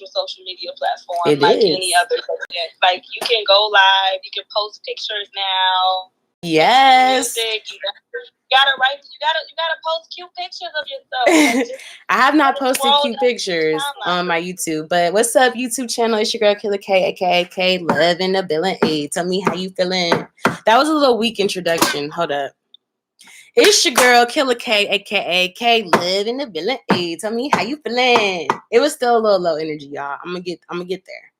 actual social media platform any other. Like you can go live, you can post pictures now. Yes. Music, you gotta post cute pictures of yourself. I have not posted cute pictures on my YouTube, but what's up, YouTube channel? It's your girl Killer K, aka K Love in the Building. Hey, tell me how you feeling. That was a little weak introduction. Hold up. It's your girl Killer K, aka K Love in the Building. Hey, tell me how you feeling. It was still a little low energy, y'all. I'm gonna get there.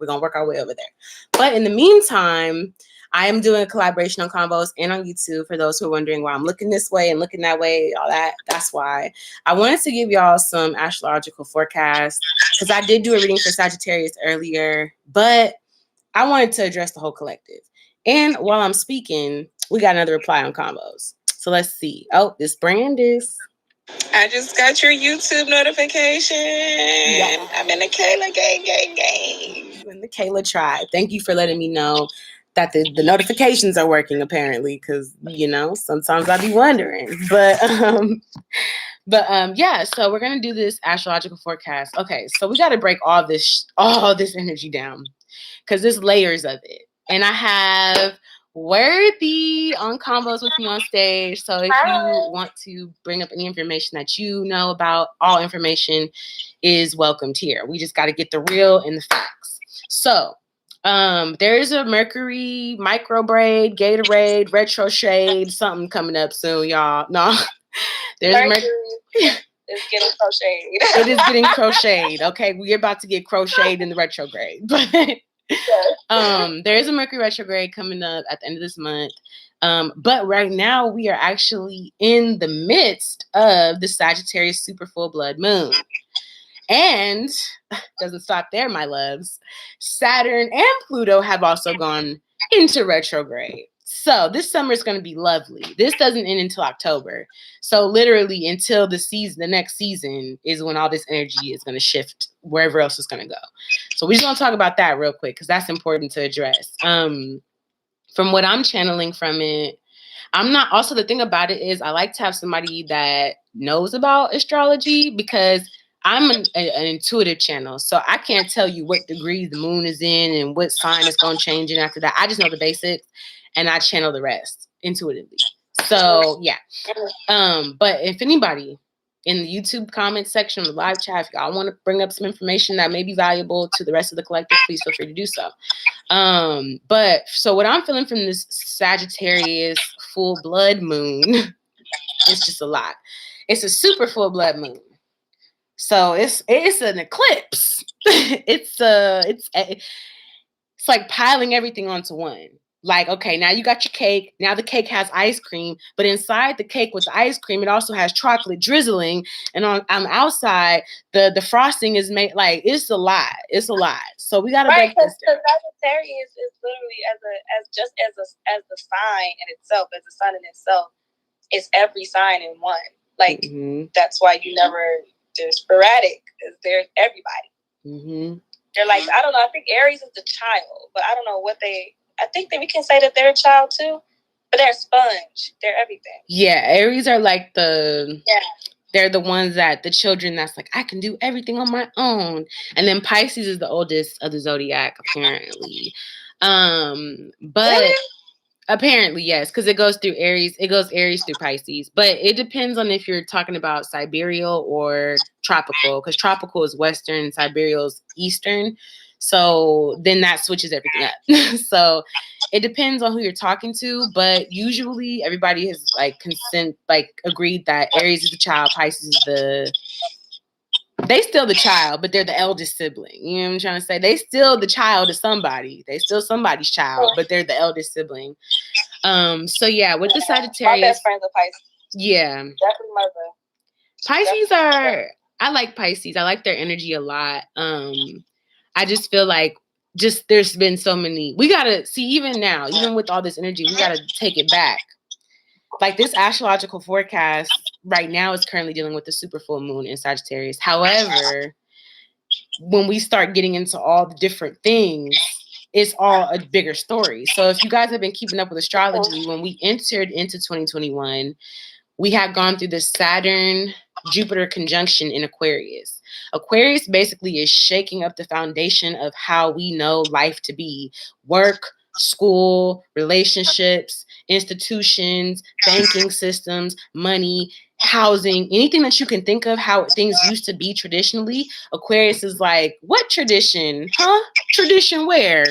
We're gonna work our way over there. But in the meantime, I am doing a collaboration on Convos and on YouTube. For those who are wondering why I'm looking this way and looking that way, all that, that's why. I wanted to give y'all some astrological forecasts because I did do a reading for Sagittarius earlier, but I wanted to address the whole collective. And while I'm speaking, we got another reply on Convos. So let's see. Oh, this Brandis. I just got your YouTube notification. Yeah. I'm in the Kayla gang. In the Kayla tribe. Thank you for letting me know that the notifications are working, apparently, because, you know, sometimes I be wondering. But yeah, so we're going to do this astrological forecast. Okay, so we got to break all this energy down because there's layers of it. And I have Worthy on Convos with me on stage. So if you want to bring up any information that you know about, all information is welcomed here. We just got to get the real and the facts. So there's a Mercury Microbraid, Gatorade, Retro Shade, something coming up soon, y'all. No, there's Mercury. It's getting crocheted. It is getting crocheted. Okay, we're about to get crocheted in the retrograde. But there is a Mercury Retrograde coming up at the end of this month. But right now we are actually in the midst of the Sagittarius super full blood moon. And doesn't stop there, my loves. Saturn and Pluto have also gone into retrograde. So this summer is going to be lovely. This doesn't end until October. So literally until the next season is when all this energy is going to shift wherever else it's going to go. So we're just going to talk about that real quick because that's important to address. From what I'm channeling from it, also the thing about it is I like to have somebody that knows about astrology because I'm an intuitive channel, so I can't tell you what degree the moon is in and what sign it's going to change in after that. I just know the basics, and I channel the rest intuitively. So, yeah. But if anybody in the YouTube comment section, the live chat, if y'all want to bring up some information that may be valuable to the rest of the collective, please feel free to do so. But so what I'm feeling from this Sagittarius full blood moon, it's just a lot. It's a super full blood moon. So it's an eclipse. It's like piling everything onto one. Like, okay, now you got your cake. Now the cake has ice cream, but inside the cake with the ice cream, it also has chocolate drizzling. And on the outside, the frosting is made like it's a lot. It's a lot. So we gotta break this down. Sagittarius is literally as the sign in itself, as a sign in itself, it's every sign in one. Like that's why they're sporadic because they're everybody. Mm-hmm. They're like, I don't know. I think Aries is the child, but I don't know I think that we can say that they're a child too, but they're a sponge. They're everything. Yeah, Aries are like they're the ones the children that's like, I can do everything on my own. And then Pisces is the oldest of the zodiac, apparently. But really? Apparently, yes, because it goes through Aries. It goes Aries through Pisces. But it depends on if you're talking about sidereal or tropical, because tropical is Western, sidereal is Eastern. So then that switches everything up. So it depends on who you're talking to. But usually everybody has agreed that Aries is the child, Pisces is they still the child, but they're the eldest sibling. You know what I'm trying to say? They still the child of somebody. They still somebody's child, but they're the eldest sibling. So yeah, with the Sagittarius. My best friend's a Pisces. Yeah. Definitely my best. Pisces I like Pisces. I like their energy a lot. I just feel like there's been so many. We gotta see even now, even with all this energy, we gotta take it back. Like this astrological forecast right now is currently dealing with the super full moon in Sagittarius. However, when we start getting into all the different things, it's all a bigger story. So if you guys have been keeping up with astrology, when we entered into 2021, we had gone through the Saturn Jupiter conjunction in Aquarius. Aquarius basically is shaking up the foundation of how we know life to be. Work, school, relationships, institutions, banking systems, money, housing, anything that you can think of how things used to be traditionally. Aquarius is like, what tradition? Huh? Tradition where?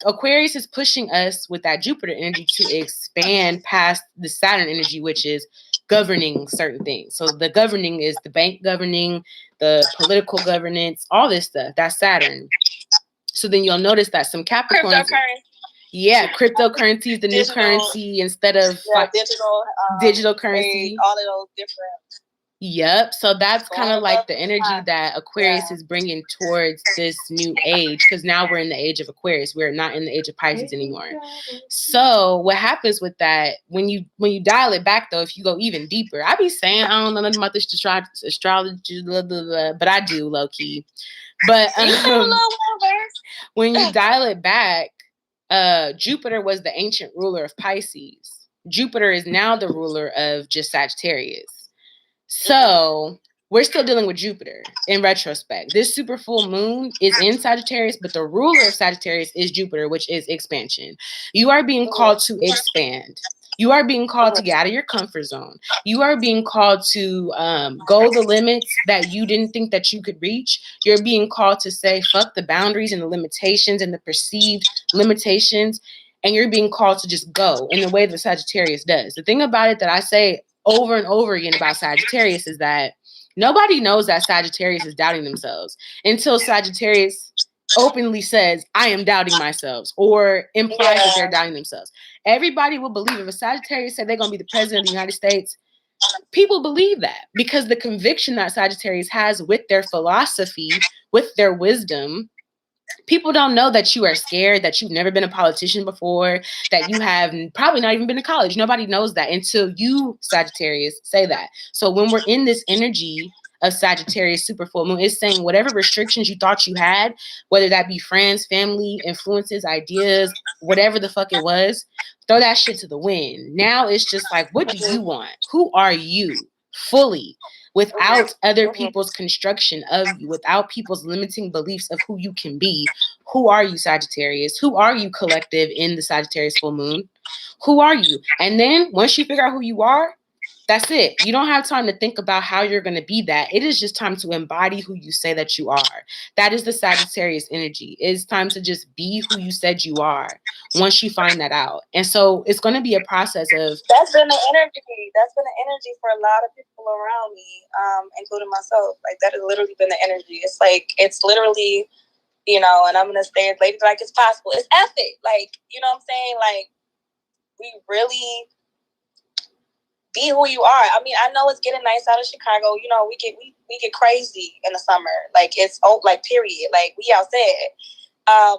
Aquarius is pushing us with that Jupiter energy to expand past the Saturn energy, which is governing certain things. So the governing is the bank governing, the political governance, all this stuff. That's Saturn. So then you'll notice that some Capricorns, cryptocurrency is the new currency instead of digital currency. All of those different. Yep. So that's kind of like the energy that Aquarius is bringing towards this new age, because now we're in the age of Aquarius. We're not in the age of Pisces anymore. So what happens with that, when you dial it back, though, if you go even deeper, I be saying I don't know nothing about this astrology, blah, blah, blah, but I do, low key. But when you dial it back, Jupiter was the ancient ruler of Pisces. Jupiter is now the ruler of just Sagittarius. So we're still dealing with Jupiter in retrospect. This super full moon is in Sagittarius, but the ruler of Sagittarius is Jupiter, which is expansion. You are being called to expand. You are being called to get out of your comfort zone. You are being called to go the limits that you didn't think that you could reach. You're being called to say, fuck the boundaries and the limitations and the perceived limitations. And you're being called to just go in the way that Sagittarius does. The thing about it that I say over and over again about Sagittarius is that nobody knows that Sagittarius is doubting themselves until Sagittarius openly says, I am doubting myself, or implies that they're doubting themselves. Everybody will believe if a Sagittarius said they're going to be the president of the United States, people believe that because the conviction that Sagittarius has with their philosophy, with their wisdom. People don't know that you are scared, that you've never been a politician before, that you have probably not even been to college. Nobody knows that until you, Sagittarius, say that. So when we're in this energy of Sagittarius super full moon, it's saying whatever restrictions you thought you had, whether that be friends, family, influences, ideas, whatever the fuck it was, throw that shit to the wind. Now it's just like, what do you want? Who are you fully? Without other people's construction of you, without people's limiting beliefs of who you can be. Who are you, Sagittarius? Who are you, collective, in the Sagittarius full moon? Who are you? And then once you figure out who you are, that's it. You don't have time to think about how you're going to be that. It is just time to embody who you say that you are. That is the Sagittarius energy. It's time to just be who you said you are once you find that out. And so it's going to be a process of... That's been the energy. That's been the energy for a lot of people around me, including myself. Like, that has literally been the energy. It's like, it's literally, and I'm going to stay as late like as possible. It's ethic. Like, you know what I'm saying? Like, we really... be who you are. I mean, I know it's getting nice out of Chicago. We get crazy in the summer. Like, it's period. Like, we outside.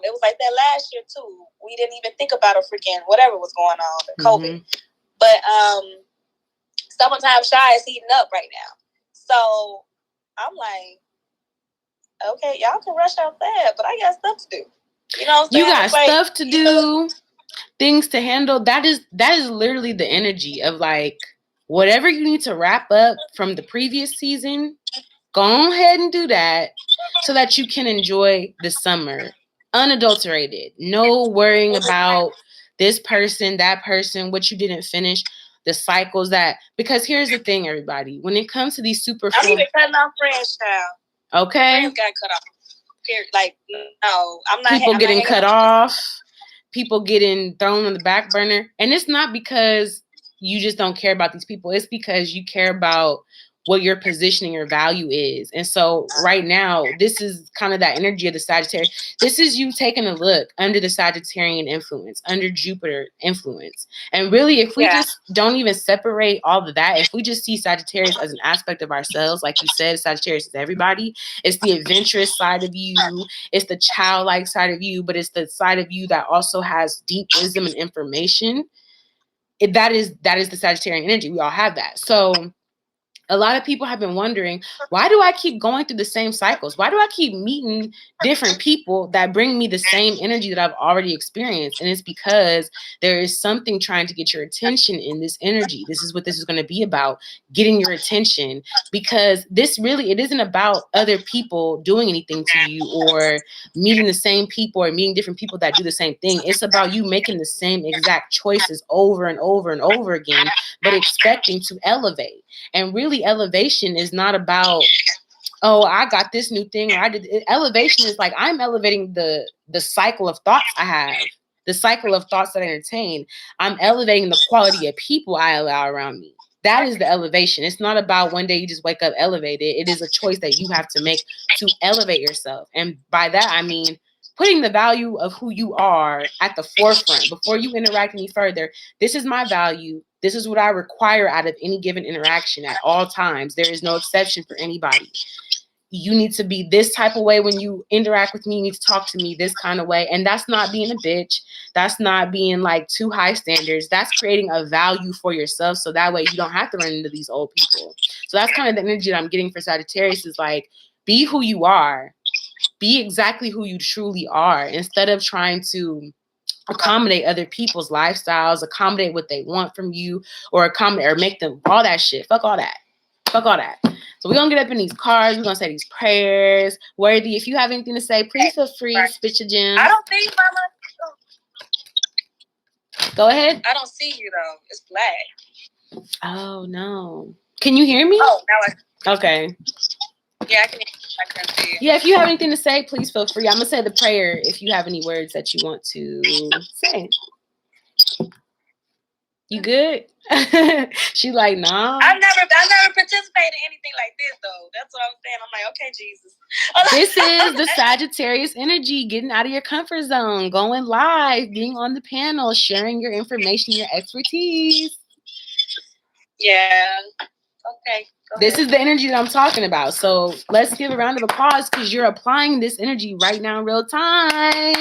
It was like that last year too. We didn't even think about a freaking whatever was going on, the COVID. But summertime shy is heating up right now. So I'm like, okay, y'all can rush outside, but I got stuff to do. You know what I'm saying? You got stuff to do, things to handle. That is literally the energy of like, whatever you need to wrap up from the previous season, go ahead and do that so that you can enjoy the summer unadulterated. No worrying about this person, that person, what you didn't finish, the cycles that... Because here's the thing, everybody. When it comes to these super... I'm even cutting off friends, child. Okay? Friends got cut off. Period. Like, no. I'm not... People getting cut off. People getting thrown on the back burner. And it's not because... you just don't care about these people. It's because you care about what your positioning, your value is. And so right now, this is kind of that energy of the Sagittarius. This is you taking a look under the Sagittarian influence, under Jupiter influence. And really, if we just don't even separate all of that, if we just see Sagittarius as an aspect of ourselves, like you said, Sagittarius is everybody. It's the adventurous side of you. It's the childlike side of you, but it's the side of you that also has deep wisdom and information. That is the Sagittarian energy. We all have that. So A lot of people have been wondering, why do I keep going through the same cycles? Why do I keep meeting different people that bring me the same energy that I've already experienced? And it's because there is something trying to get your attention in this energy. This is what this is going to be about, getting your attention, because this really, it isn't about other people doing anything to you or meeting the same people or meeting different people that do the same thing. It's about you making the same exact choices over and over and over again, but expecting to elevate. And really, elevation is not about, oh, I got this new thing, or I did. Elevation is like, I'm elevating the cycle of thoughts I have, the cycle of thoughts that I entertain. I'm elevating the quality of people I allow around me. That is the elevation. It's not about one day you just wake up elevated. It is a choice that you have to make to elevate yourself. And by that, I mean putting the value of who you are at the forefront. Before you interact any further, this is my value. This is what I require out of any given interaction at all times. There is no exception for anybody. You need to be this type of way when you interact with me. You need to talk to me this kind of way. And that's not being a bitch. That's not being like too high standards. That's creating a value for yourself. So that way you don't have to run into these old people. So that's kind of the energy that I'm getting for Sagittarius, is like, be who you are. Be exactly who you truly are, instead of trying to accommodate other people's lifestyles, accommodate what they want from you, or accommodate or make them all that shit. Fuck all that. Fuck all that. So we're going to get up in these cards. We're going to say these prayers. Worthy, if you have anything to say, please feel free. Spit your gems. I don't think, Mama. Go ahead. I don't see you, though. It's black. Oh, no. Can you hear me? Oh, now I. Okay. Yeah, I can hear you. I can see you. Yeah, if you have anything to say, please feel free. I'm going to say the prayer if you have any words that you want to say. You good? She like, nah. I never participated in anything like this, though. That's what I'm saying. I'm like, okay, Jesus. This is the Sagittarius energy, getting out of your comfort zone, going live, being on the panel, sharing your information, your expertise. Yeah. Okay. This is the energy that I'm talking about. So let's give a round of applause, because you're applying this energy right now in real time.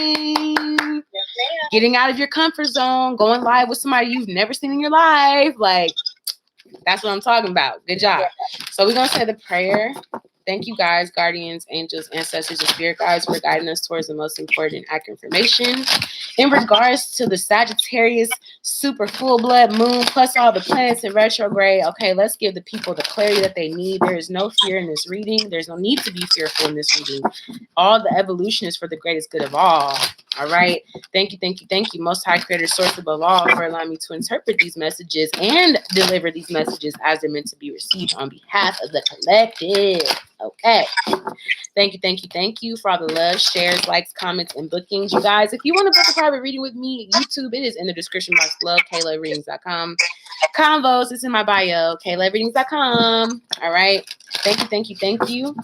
Yes, getting out of your comfort zone, going live with somebody you've never seen in your life. Like, that's what I'm talking about. Good job. So we're going to say the prayer. Thank you, guys, guardians, angels, ancestors, and spirit guides for guiding us towards the most important and accurate information. In regards to the Sagittarius super full blood moon, plus all the planets in retrograde, okay, let's give the people the clarity that they need. There is no fear in this reading. There's no need to be fearful in this reading. All the evolution is for the greatest good of all. All right. Thank you, Most High Creator, Source above all, for allowing me to interpret these messages and deliver these messages as they're meant to be received on behalf of the collective. Okay. Thank you for all the love, shares, likes, comments, and bookings. You guys, if you want to book a private reading with me, YouTube, it is in the description box below, KaylaReadings.com. Convos, it's in my bio, KaylaReadings.com. All right. Thank you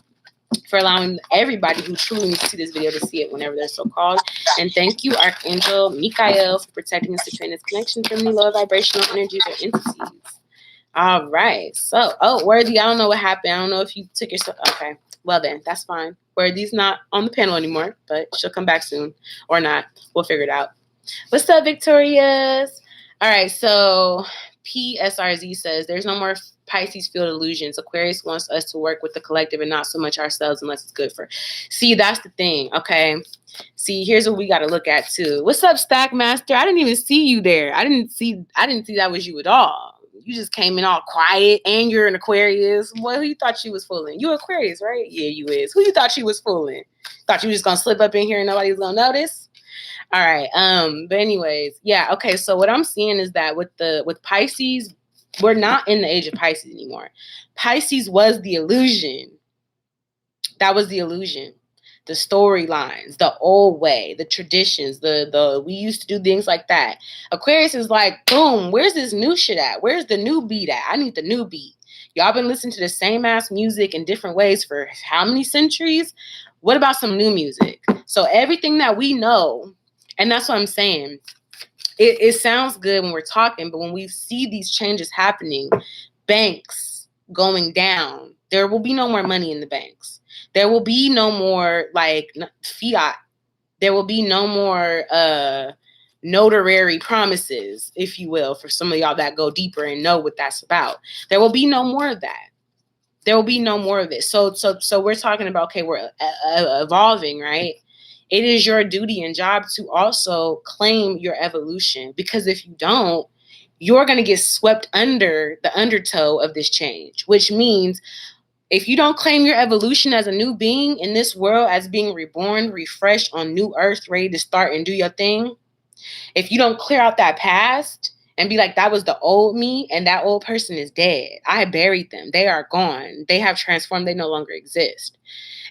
for allowing everybody who truly needs to see this video to see it whenever they're so called. And thank you, Archangel Michael, for protecting us to train this connection from any low vibrational energies or entities. All right. So, Worthy, I don't know what happened. I don't know if you took yourself. Okay. Well, then, that's fine. Worthy's not on the panel anymore, but she'll come back soon. Or not. We'll figure it out. What's up, Victorious? All right. So, PSRZ says, there's no more Pisces field illusions. Aquarius wants us to work with the collective and not so much ourselves unless it's good for. See, that's the thing. Okay. See, here's what we got to look at, too. What's up, Stack Master? I didn't even see you there. I didn't see that was you at all. You just came in all quiet, and you're an Aquarius. Boy, who you thought you was fooling? You Aquarius, right? Yeah, you is. Who you thought you was fooling? Thought you was just gonna slip up in here and nobody was gonna notice? All right. But anyways, yeah. Okay. So what I'm seeing is that with Pisces, we're not in the age of Pisces anymore. Pisces was the illusion. That was the illusion. The storylines, the old way, the traditions, the we used to do things like that. Aquarius is like, boom, where's this new shit at? Where's the new beat at? I need the new beat. Y'all been listening to the same ass music in different ways for how many centuries? What about some new music? So everything that we know, and that's what I'm saying, it sounds good when we're talking, but when we see these changes happening, banks going down, there will be no more money in the banks. There will be no more like fiat. There will be no more notary promises, if you will, for some of y'all that go deeper and know what that's about. There will be no more of that. There will be no more of it. So we're talking about, okay, we're evolving, right? It is your duty and job to also claim your evolution, because if you don't, you're going to get swept under the undertow of this change, which means if you don't claim your evolution as a new being in this world, as being reborn, refreshed on new earth, ready to start and do your thing, if you don't clear out that past and be like, that was the old me and that old person is dead, I buried them, they are gone, they have transformed, they no longer exist.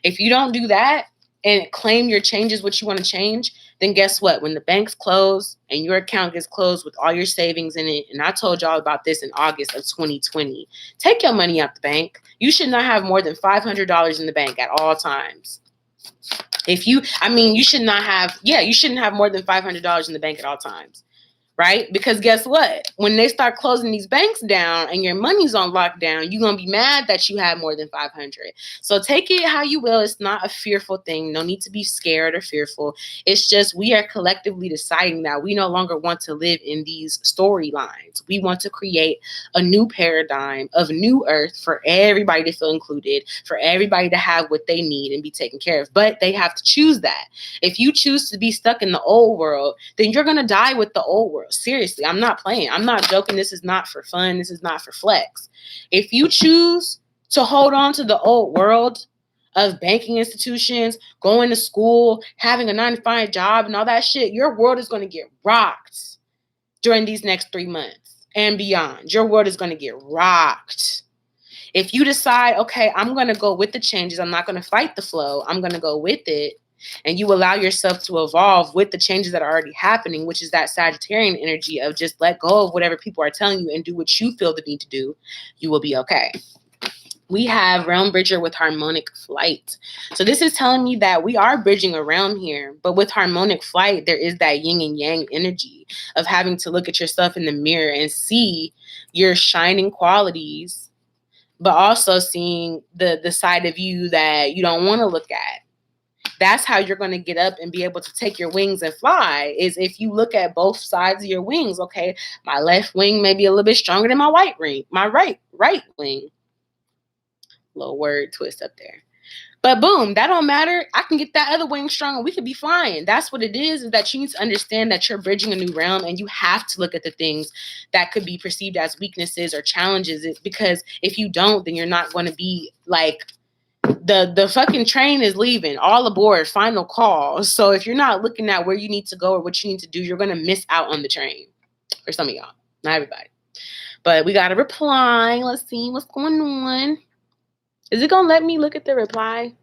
If you don't do that and claim your changes, what you want to change, then guess what? When the banks close and your account gets closed with all your savings in it, and I told y'all about this in August of 2020, take your money out the bank. You should not have more than $500 in the bank at all times. You shouldn't have more than $500 in the bank at all times. Right? Because guess what? When they start closing these banks down and your money's on lockdown, you're going to be mad that you had more than 500. So take it how you will. It's not a fearful thing. No need to be scared or fearful. It's just we are collectively deciding that we no longer want to live in these storylines. We want to create a new paradigm of new earth for everybody to feel included, for everybody to have what they need and be taken care of. But they have to choose that. If you choose to be stuck in the old world, then you're going to die with the old world. Seriously, I'm not playing. I'm not joking. This is not for fun. This is not for flex. If you choose to hold on to the old world of banking institutions, going to school, having a 9-to-5 job and all that shit, your world is going to get rocked during these next 3 months and beyond. Your world is going to get rocked. If you decide, okay, I'm going to go with the changes, I'm not going to fight the flow, I'm going to go with it, and you allow yourself to evolve with the changes that are already happening, which is that Sagittarian energy of just let go of whatever people are telling you and do what you feel the need to do, you will be okay. We have Realm Bridger with harmonic flight. So this is telling me that we are bridging a realm here, but with harmonic flight, there is that yin and yang energy of having to look at yourself in the mirror and see your shining qualities, but also seeing the side of you that you don't want to look at. That's how you're going to get up and be able to take your wings and fly, is if you look at both sides of your wings. Okay, my left wing may be a little bit stronger than my right wing. Little word twist up there. But boom, that don't matter. I can get that other wing strong and we could be flying. That's what it is that you need to understand that you're bridging a new realm, and you have to look at the things that could be perceived as weaknesses or challenges, because if you don't, then you're not going to be like, the fucking train is leaving, all aboard, final call. So if you're not looking at where you need to go or what you need to do, you're going to miss out on the train. For some of y'all, not everybody. But we got a reply. Let's see what's going on. Is it going to let me look at the reply?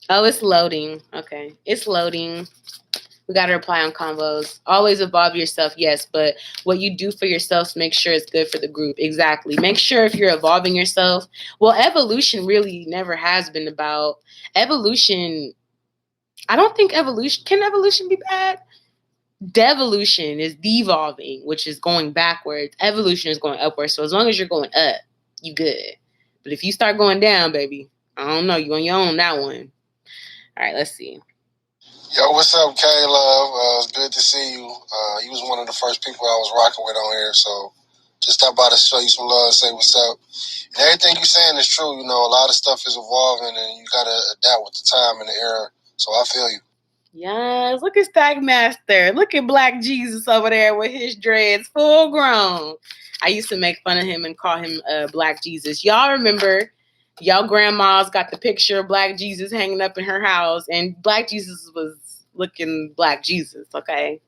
Oh, it's loading. Okay, it's loading. We got to reply on convos. Always evolve yourself, yes, but what you do for yourself, make sure it's good for the group. Exactly. Make sure if you're evolving yourself. Well, evolution really never has been about evolution. I don't think evolution, can evolution be bad? Devolution is devolving, which is going backwards. Evolution is going upwards. So as long as you're going up, you good. But if you start going down, baby, I don't know. You on your own that one. All right, let's see. Yo, what's up, K-Love? It's good to see you. You was one of the first people I was rocking with on here, so just stop by to show you some love and say what's up. And everything you're saying is true. You know, a lot of stuff is evolving, and you got to adapt with the time and the era, so I feel you. Yes, look at Stagmaster. Look at Black Jesus over there with his dreads full grown. I used to make fun of him and call him Black Jesus. Y'all remember, y'all grandmas got the picture of Black Jesus hanging up in her house, and Black Jesus was looking Black Jesus, okay?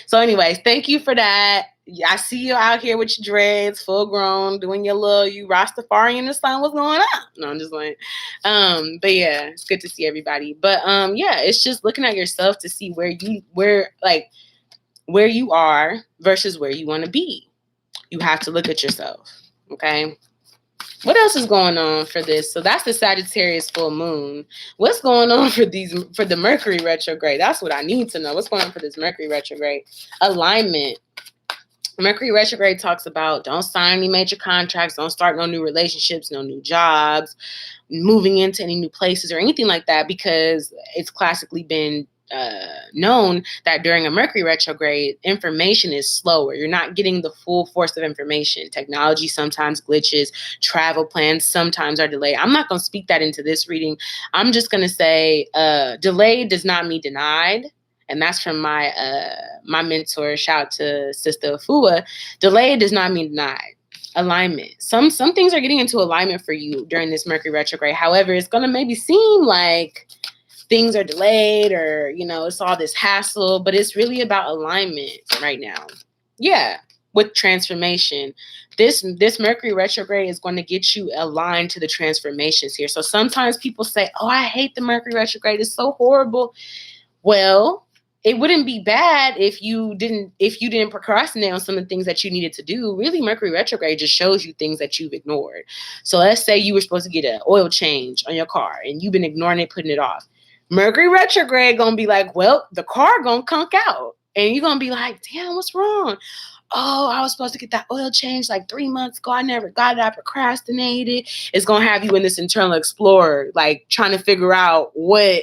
So anyways, thank you for that. I see you out here with your dreads, full grown, doing your little, you Rastafari in the sun. What's going on? No, I'm just like, but yeah, it's good to see everybody. But yeah, it's just looking at yourself to see where you are versus where you want to be. You have to look at yourself, okay? What else is going on for this? So that's the Sagittarius full moon. What's going on for the Mercury retrograde? That's what I need to know. What's going on for this Mercury retrograde? Alignment. Mercury retrograde talks about don't sign any major contracts, don't start no new relationships, no new jobs, moving into any new places or anything like that, because it's classically been known that during a Mercury retrograde, information is slower. You're not getting the full force of information. Technology sometimes glitches. Travel plans sometimes are delayed. I'm not going to speak that into this reading. I'm just going to say delayed does not mean denied. And that's from my my mentor. Shout out to Sister Afua. Delayed does not mean denied. Alignment. Some things are getting into alignment for you during this Mercury retrograde. However, it's going to maybe seem like things are delayed or, you know, it's all this hassle, but it's really about alignment right now. Yeah, with transformation. This Mercury retrograde is going to get you aligned to the transformations here. So sometimes people say, oh, I hate the Mercury retrograde. It's so horrible. Well, it wouldn't be bad if you didn't procrastinate on some of the things that you needed to do. Really, Mercury retrograde just shows you things that you've ignored. So let's say you were supposed to get an oil change on your car and you've been ignoring it, putting it off. Mercury retrograde gonna be like, well, the car gonna conk out. And you're gonna be like, damn, what's wrong? Oh, I was supposed to get that oil change like 3 months ago. I never got it. I procrastinated. It's gonna have you in this internal explorer, like trying to figure out what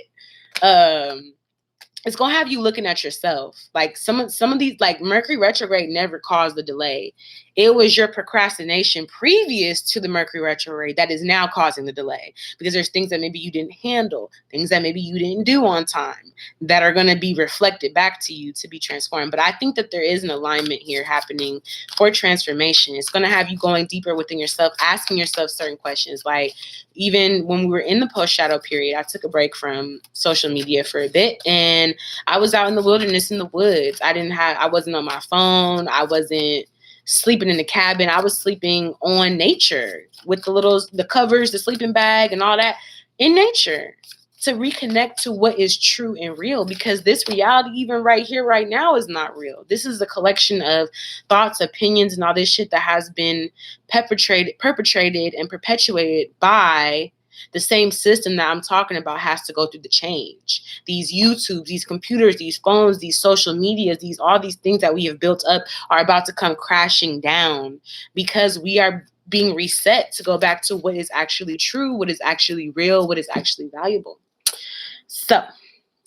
it's gonna have you looking at yourself. Like some of these, like Mercury retrograde never caused the delay. It was your procrastination previous to the Mercury retrograde that is now causing the delay, because there's things that maybe you didn't handle, things that maybe you didn't do on time that are going to be reflected back to you to be transformed. But I think that there is an alignment here happening for transformation. It's going to have you going deeper within yourself, asking yourself certain questions. Like even when we were in the post shadow period, I took a break from social media for a bit and I was out in the wilderness in the woods. I wasn't on my phone. I wasn't sleeping in the cabin. I was sleeping on nature with the covers, the sleeping bag and all that in nature to reconnect to what is true and real, because this reality, even right here, right now, is not real. This is a collection of thoughts, opinions, and all this shit that has been perpetrated and perpetuated by the same system that I'm talking about has to go through the change. These YouTubes, these computers, these phones, these social medias, all these things that we have built up are about to come crashing down because we are being reset to go back to what is actually true, what is actually real, what is actually valuable. So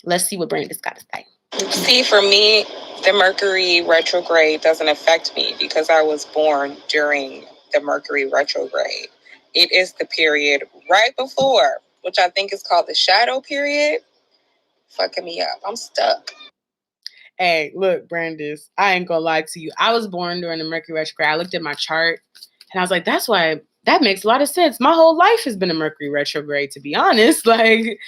let's see what Brandon's got to say. See, for me, the Mercury retrograde doesn't affect me because I was born during the Mercury retrograde. It is the period right before, which I think is called the shadow period. Fucking me up. I'm stuck. Hey, look, Brandis, I ain't gonna lie to you. I was born during the Mercury retrograde. I looked at my chart and I was like, that's why that makes a lot of sense. My whole life has been a Mercury retrograde, to be honest. Like,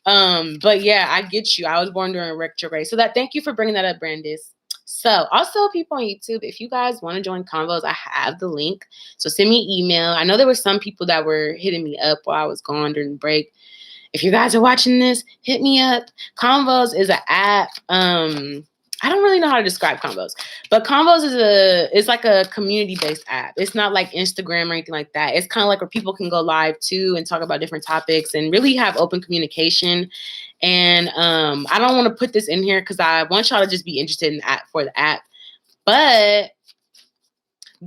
but yeah, I get you. I was born during a retrograde. So thank you for bringing that up, Brandis. So also people on YouTube, if you guys want to join convos, I have the link. So send me an email. I know there were some people that were hitting me up while I was gone during the break. If you guys are watching this, hit me up. Convos is an app. I don't really know how to describe Convos, but Convos is like a community-based app. It's not like Instagram or anything like that. It's kind of like where people can go live too and talk about different topics and really have open communication. And I don't want to put this in here because I want y'all to just be interested in the app for the app. But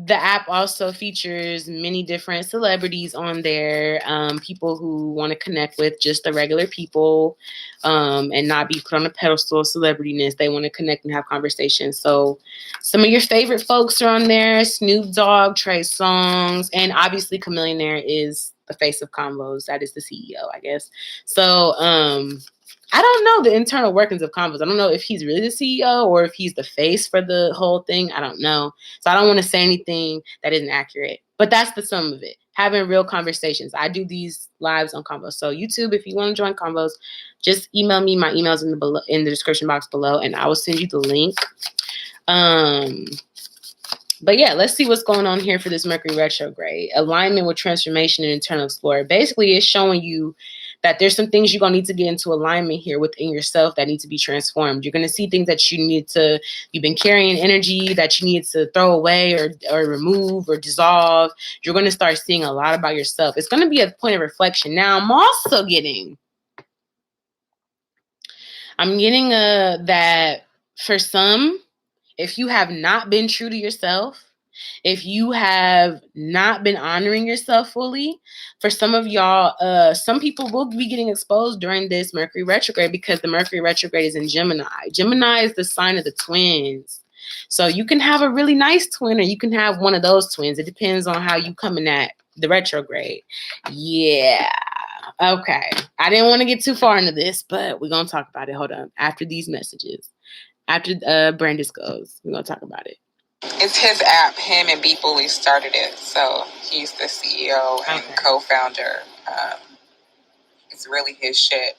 the app also features many different celebrities on there, people who want to connect with just the regular people and not be put on a pedestal of celebrityness. They want to connect and have conversations. So some of your favorite folks are on there: Snoop Dogg, Trey Songz, and obviously Chameleonaire is the face of Convos. That is the CEO, I guess. So I don't know the internal workings of Convos. I don't know if he's really the CEO or if he's the face for the whole thing. I don't know. So I don't want to say anything that isn't accurate. But that's the sum of it. Having real conversations. I do these lives on Convos. So YouTube, if you want to join Convos, just email me. My email's in the description box below, and I will send you the link. But yeah, let's see what's going on here for this Mercury retrograde. Alignment with transformation and internal explorer. Basically, it's showing you that there's some things you're going to need to get into alignment here within yourself that need to be transformed. You're going to see things that you've been carrying energy that you need to throw away or remove or dissolve. You're going to start seeing a lot about yourself. It's going to be a point of reflection. Now, I'm also getting that for some, if you have not been true to yourself, If you have not been honoring yourself fully, for some of y'all, some people will be getting exposed during this Mercury retrograde because the Mercury retrograde is in Gemini. Gemini is the sign of the twins. So you can have a really nice twin or you can have one of those twins. It depends on how you coming at the retrograde. Yeah. Okay. I didn't want to get too far into this, but we're going to talk about it. Hold on. After these messages. After Brandis goes, we're going to talk about it. It's his app. Him and Beat Bully started it. So he's the CEO and co-founder. It's really his shit.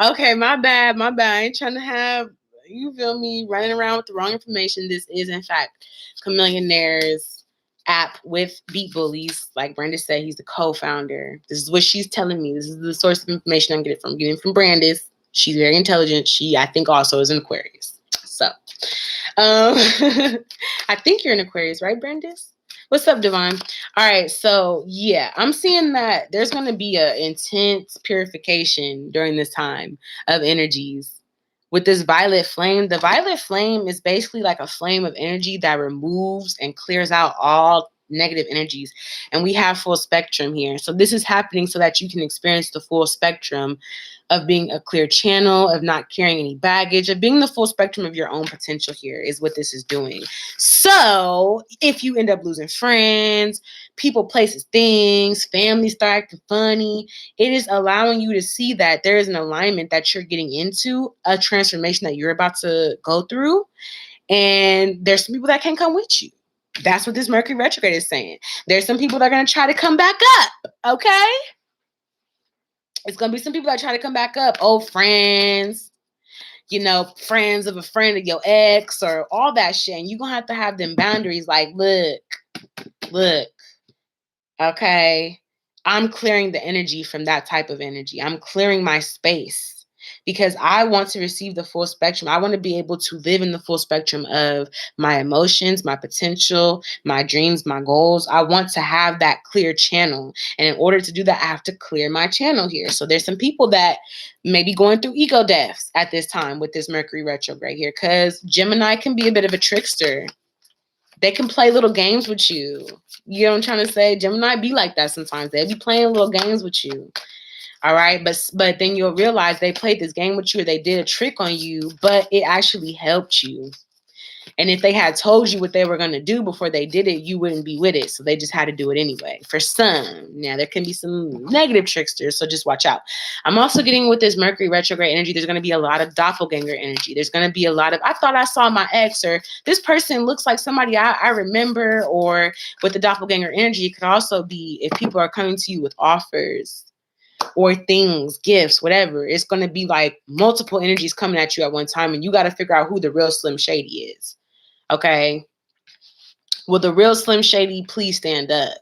Okay, my bad. I ain't trying to have, you feel me, running around with the wrong information. This is, in fact, Chameleonaire's app with Beat Bullies. Like Brandis said, he's the co-founder. This is what she's telling me. This is the source of information I'm getting from Brandis. She's very intelligent. She, I think, also is an Aquarius. So, I think you're an Aquarius, right, Brandis? What's up, Devon? All right, so yeah, I'm seeing that there's going to be an intense purification during this time of energies with this violet flame. The violet flame is basically like a flame of energy that removes and clears out all negative energies. And we have full spectrum here. So this is happening so that you can experience the full spectrum of being a clear channel, of not carrying any baggage, of being the full spectrum of your own potential here is what this is doing. So if you end up losing friends, people, places, things, families start acting funny, it is allowing you to see that there is an alignment that you're getting into, a transformation that you're about to go through. And there's some people that can't come with you. That's what this Mercury retrograde is saying. There's some people that are going to try to come back up. Okay? It's going to be some people that try to come back up. Old friends, you know, friends of a friend of your ex or all that shit. And you're going to have them boundaries like, look, okay, I'm clearing the energy from that type of energy. I'm clearing my space because I want to receive the full spectrum. I want to be able to live in the full spectrum of my emotions, my potential, my dreams, my goals. I want to have that clear channel. And in order to do that, I have to clear my channel here. So there's some people that may be going through ego deaths at this time with this Mercury retrograde here because Gemini can be a bit of a trickster. They can play little games with you. You know what I'm trying to say? Gemini be like that sometimes. They'll be playing little games with you. All right. But then you'll realize they played this game with you or they did a trick on you, but it actually helped you. And if they had told you what they were going to do before they did it, you wouldn't be with it. So they just had to do it anyway. For some, now there can be some negative tricksters, so just watch out. I'm also getting with this Mercury retrograde energy, there's going to be a lot of doppelganger energy. There's going to be a lot of, I thought I saw my ex, or this person looks like somebody I remember, or with the doppelganger energy, it could also be if people are coming to you with offers or things, gifts, whatever. It's going to be like multiple energies coming at you at one time, and you got to figure out who the real Slim Shady is. Okay. Will the real Slim Shady please stand up?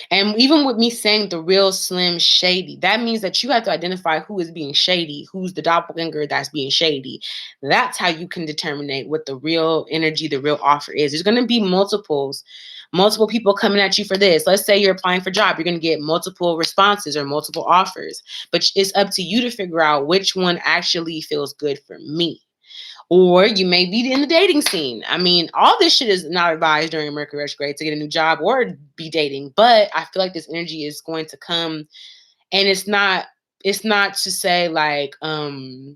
And even with me saying the real Slim Shady, that means that you have to identify who is being shady, who's the doppelganger that's being shady. That's how you can determine what the real energy, the real offer is. There's going to be multiple people coming at you for this. Let's say you're applying for a job. You're going to get multiple responses or multiple offers. But it's up to you to figure out which one actually feels good for me. Or you may be in the dating scene. I mean, all this shit is not advised during Mercury retrograde to get a new job or be dating. But I feel like this energy is going to come, and it's not to say like, oh,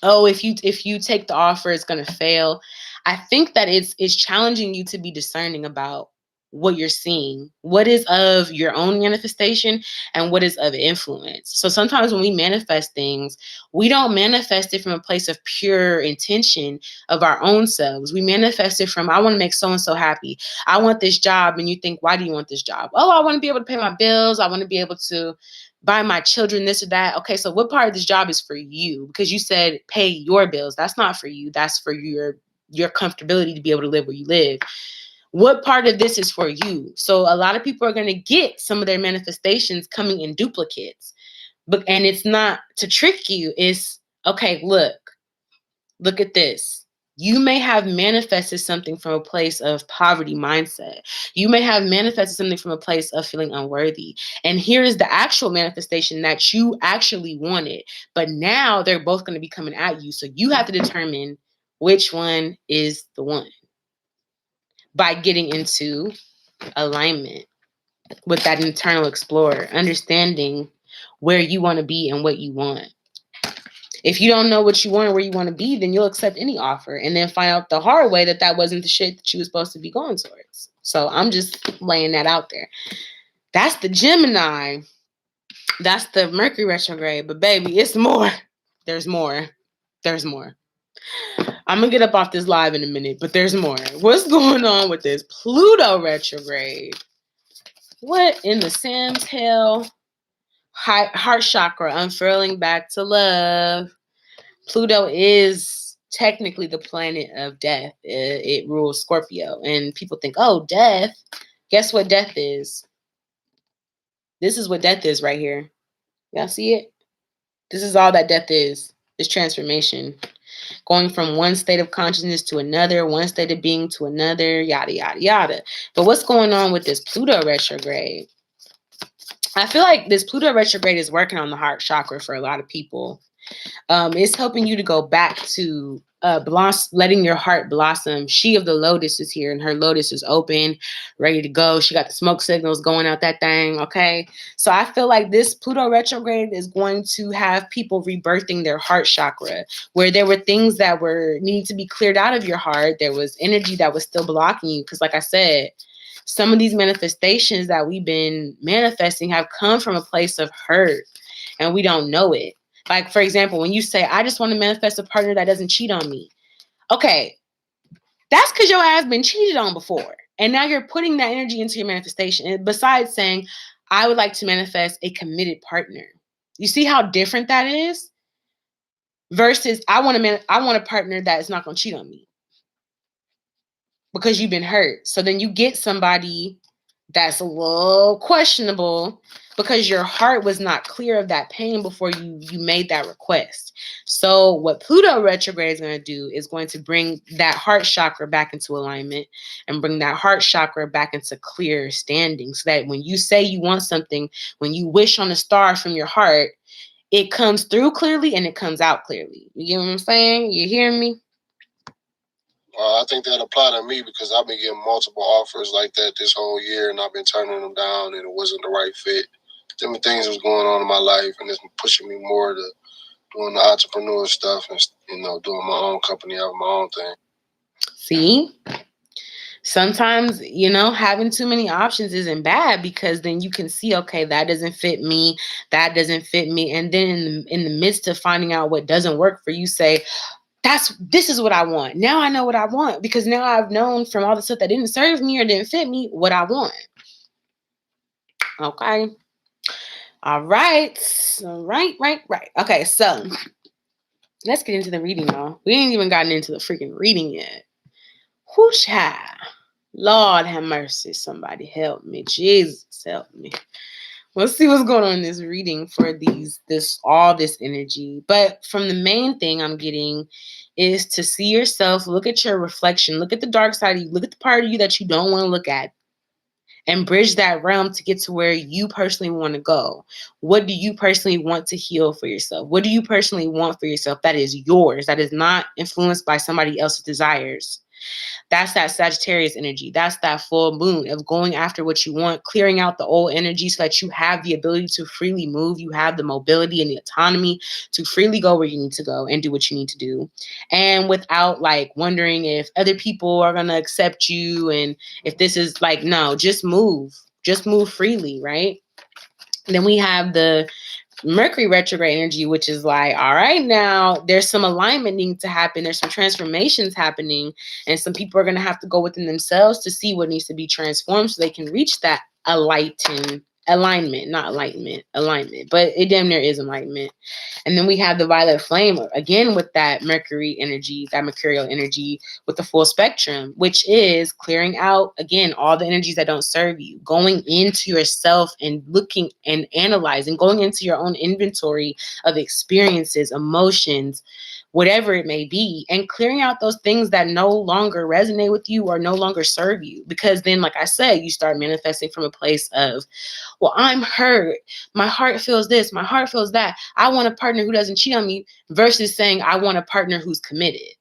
if you take the offer, it's gonna fail. I think that it's challenging you to be discerning about what you're seeing, what is of your own manifestation and what is of influence. So sometimes when we manifest things, we don't manifest it from a place of pure intention of our own selves. We manifest it from, I want to make so-and-so happy. I want this job. And you think, why do you want this job? Oh, I want to be able to pay my bills. I want to be able to buy my children this or that. Okay, so what part of this job is for you? Because you said pay your bills. That's not for you. That's for your comfortability to be able to live where you live. What part of this is for you? So a lot of people are going to get some of their manifestations coming in duplicates. And it's not to trick you. It's, okay, look at this. You may have manifested something from a place of poverty mindset. You may have manifested something from a place of feeling unworthy. And here is the actual manifestation that you actually wanted. But now they're both going to be coming at you. So you have to determine which one is the one. by getting into alignment with that internal explorer, understanding where you want to be and what you want. If you don't know what you want or where you want to be, then you'll accept any offer and then find out the hard way that that wasn't the shit that you was supposed to be going towards. So I'm just laying that out there. That's the Gemini. That's the Mercury retrograde. But baby, it's more. There's more. There's more. I'm going to get up off this live in a minute, but there's more. What's going on with this Pluto retrograde? What in the Sam's hell? Heart chakra, unfurling back to love. Pluto is technically the planet of death. It rules Scorpio. And people think, oh, death. Guess what death is? This is what death is right here. Y'all see it? This is all that death is. It's transformation. Going from one state of consciousness to another, one state of being to another, yada, yada, yada. But what's going on with this Pluto retrograde? I feel like this Pluto retrograde is working on the heart chakra for a lot of people. It's helping you to go back to letting your heart blossom. She of the lotus is here, and her lotus is open, ready to go. She got the smoke signals going out that thing, okay? So I feel like this Pluto retrograde is going to have people rebirthing their heart chakra, where there were things that needed to be cleared out of your heart. There was energy that was still blocking you, because like I said, some of these manifestations that we've been manifesting have come from a place of hurt, and we don't know it. Like, for example, when you say, I just want to manifest a partner that doesn't cheat on me. Okay, that's because your ass been cheated on before. And now you're putting that energy into your manifestation. And besides saying, I would like to manifest a committed partner. You see how different that is? Versus, I want a partner that is not going to cheat on me. Because you've been hurt. So then you get somebody that's a little questionable because your heart was not clear of that pain before you made that request. So what Pluto retrograde is going to do is going to bring that heart chakra back into alignment and bring that heart chakra back into clear standing, so that when you say you want something, when you wish on a star from your heart, it comes through clearly and it comes out clearly. You get what I'm saying? You hear me? I think that applied to me because I've been getting multiple offers like that this whole year, and I've been turning them down, and it wasn't the right fit. Different things was going on in my life, and it's pushing me more to doing the entrepreneur stuff and, doing my own company, having my own thing. See? Sometimes, having too many options isn't bad, because then you can see, okay, that doesn't fit me, that doesn't fit me. And then in the midst of finding out what doesn't work for you, say, this is what I want. Now I know what I want, because now I've known from all the stuff that didn't serve me or didn't fit me what I want. Okay. All right. Right. Okay, so let's get into the reading, y'all. We ain't even gotten into the freaking reading yet. Whoosh ha. Lord have mercy. Somebody help me. Jesus help me. Let's see what's going on in this reading for all this energy. But from the main thing I'm getting is to see yourself, look at your reflection, look at the dark side of you, look at the part of you that you don't want to look at, and bridge that realm to get to where you personally want to go. What do you personally want to heal for yourself? What do you personally want for yourself that is yours, that is not influenced by somebody else's desires? That's that Sagittarius energy. That's that full moon of going after what you want, clearing out the old energy so that you have the ability to freely move. You have the mobility and the autonomy to freely go where you need to go and do what you need to do. And without wondering if other people are going to accept you. And if this is no, just move. Just move freely, right? And then we have the Mercury retrograde energy, which is all right, now there's some alignment needing to happen. There's some transformations happening, and some people are going to have to go within themselves to see what needs to be transformed so they can reach that alignment, not enlightenment, alignment, but it damn near is enlightenment. And then we have the violet flame, again, with that Mercury energy, that mercurial energy with the full spectrum, which is clearing out, again, all the energies that don't serve you, going into yourself and looking and analyzing, going into your own inventory of experiences, emotions, whatever it may be, and clearing out those things that no longer resonate with you or no longer serve you. Because then, like I said, you start manifesting from a place of, well, I'm hurt. My heart feels this. My heart feels that. I want a partner who doesn't cheat on me, versus saying, I want a partner who's committed.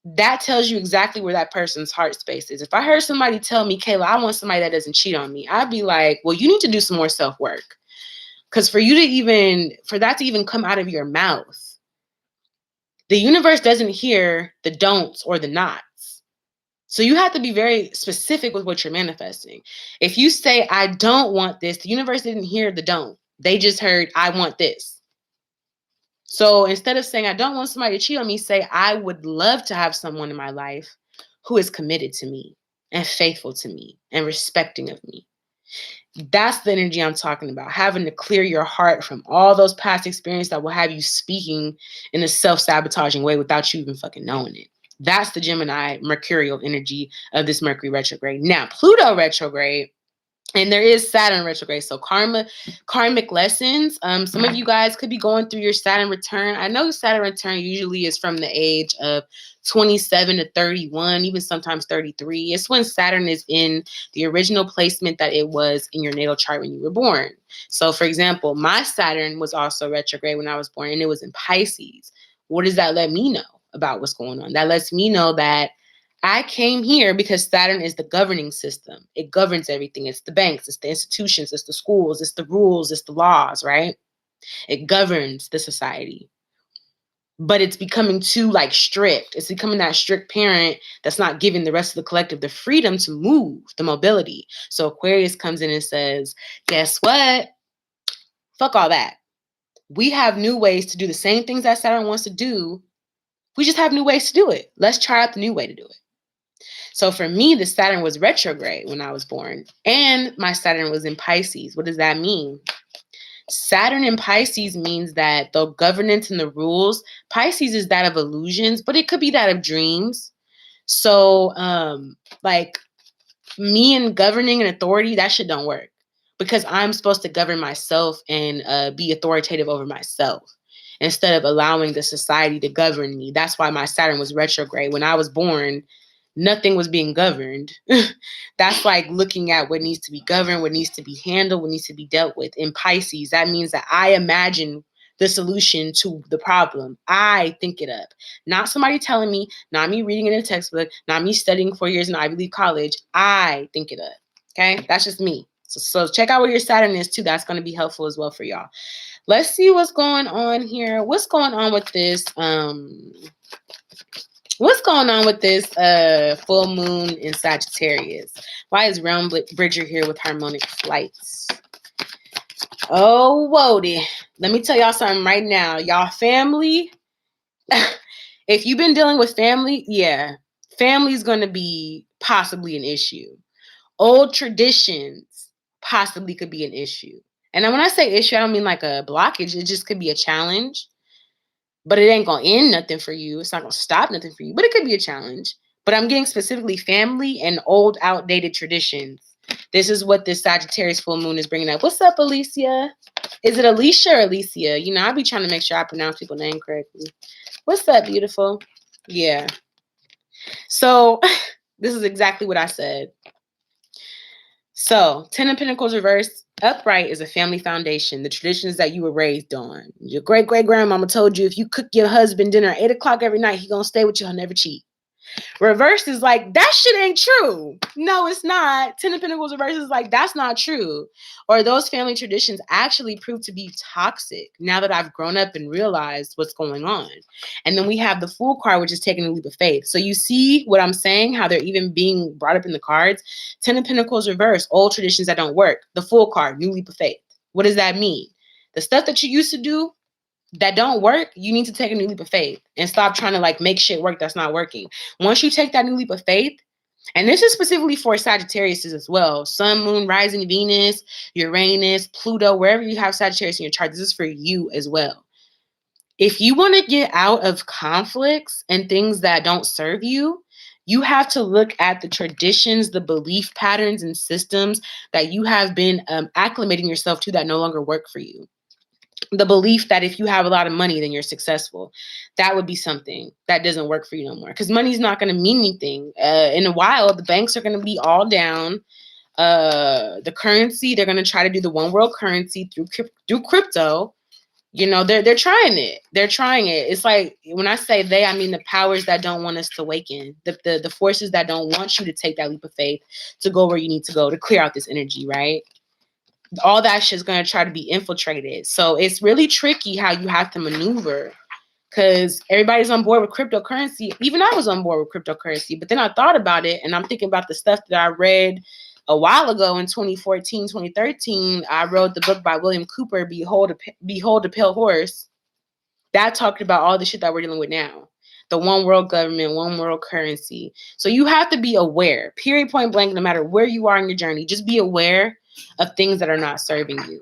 that tells you exactly where that person's heart space is. If I heard somebody tell me, Kayla, I want somebody that doesn't cheat on me, I'd be like, well, you need to do some more self-work. Because for that to even come out of your mouth, the universe doesn't hear the don'ts or the nots. So you have to be very specific with what you're manifesting. If you say, I don't want this, the universe didn't hear the don't. They just heard, I want this. So instead of saying, I don't want somebody to cheat on me, say, I would love to have someone in my life who is committed to me and faithful to me and respecting of me. That's the energy I'm talking about. Having to clear your heart from all those past experiences that will have you speaking in a self-sabotaging way without you even fucking knowing it. That's the Gemini mercurial energy of this Mercury retrograde. Now, Pluto retrograde, and there is Saturn retrograde. So karmic lessons. Some of you guys could be going through your Saturn return. I know Saturn return usually is from the age of 27 to 31, even sometimes 33. It's when Saturn is in the original placement that it was in your natal chart when you were born. So for example, my Saturn was also retrograde when I was born, and it was in Pisces. What does that let me know about what's going on? That lets me know that I came here because Saturn is the governing system. It governs everything. It's the banks, it's the institutions, it's the schools, it's the rules, it's the laws, right? It governs the society. But it's becoming too strict. It's becoming that strict parent that's not giving the rest of the collective the freedom to move, the mobility. So Aquarius comes in and says, guess what? Fuck all that. We have new ways to do the same things that Saturn wants to do. We just have new ways to do it. Let's try out the new way to do it. So for me, the Saturn was retrograde when I was born, and my Saturn was in Pisces. What does that mean? Saturn in Pisces means that the governance and the rules, Pisces is that of illusions, but it could be that of dreams. So me and governing and authority, that shit don't work, because I'm supposed to govern myself and be authoritative over myself instead of allowing the society to govern me. That's why my Saturn was retrograde. When I was born, nothing was being governed. That's like looking at what needs to be governed, what needs to be handled, what needs to be dealt with. In Pisces, that means that I imagine the solution to the problem. I think it up. Not somebody telling me, not me reading in a textbook, not me studying 4 years in Ivy League college. I think it up. Okay? That's just me. So check out where your Saturn is too. That's going to be helpful as well for y'all. Let's see what's going on here. What's going on with this? What's going on with this full moon in Sagittarius? Why is Realm Bridger here with harmonic flights? Oh, whoa. Let me tell y'all something right now. Y'all family, if you've been dealing with family, yeah, family's going to be possibly an issue. Old traditions possibly could be an issue. And when I say issue, I don't mean like a blockage. It just could be a challenge. But it ain't going to end nothing for you. It's not going to stop nothing for you. But it could be a challenge. But I'm getting specifically family and old, outdated traditions. This is what this Sagittarius full moon is bringing up. What's up, Alicia? Is it Alicia or Alicia? You know, I be trying to make sure I pronounce people's name correctly. What's up, beautiful? Yeah. So this is exactly what I said. So 10 of Pentacles reversed. Upright is a family foundation, the traditions that you were raised on. Your great-great-grandmama told you if you cook your husband dinner at 8 o'clock every night, he gonna stay with you, he'll never cheat. Reverse is like, that shit ain't true. No, it's not. 10 of Pentacles reverse is like, that's not true. Or those family traditions actually prove to be toxic now that I've grown up and realized what's going on. And then we have the Fool card, which is taking a leap of faith. So you see what I'm saying, how they're even being brought up in the cards. 10 of Pentacles reverse, old traditions that don't work. The Fool card, new leap of faith. What does that mean? The stuff that you used to do that don't work, you need to take a new leap of faith and stop trying to make shit work that's not working. Once you take that new leap of faith, and this is specifically for Sagittarius as well, Sun, Moon, Rising, Venus, Uranus, Pluto, wherever you have Sagittarius in your chart, this is for you as well. If you want to get out of conflicts and things that don't serve you, you have to look at the traditions, the belief patterns and systems that you have been acclimating yourself to that no longer work for you. The belief that if you have a lot of money, then you're successful. That would be something that doesn't work for you no more, because money's not going to mean anything. In a while, the banks are going to be all down. The currency, they're going to try to do the one world currency through crypto. You know, they're trying it. They're trying it. It's like, when I say they, I mean the powers that don't want us to awaken, the forces that don't want you to take that leap of faith to go where you need to go, to clear out this energy, right? All that shit's going to try to be infiltrated. So it's really tricky how you have to maneuver, because everybody's on board with cryptocurrency. Even I was on board with cryptocurrency, but then I thought about it, and I'm thinking about the stuff that I read a while ago in 2014, 2013. I wrote the book by William Cooper, Behold a Pale Horse. That talked about all the shit that we're dealing with now. The one world government, one world currency. So you have to be aware, period, point blank, no matter where you are in your journey. Just be aware of things that are not serving you.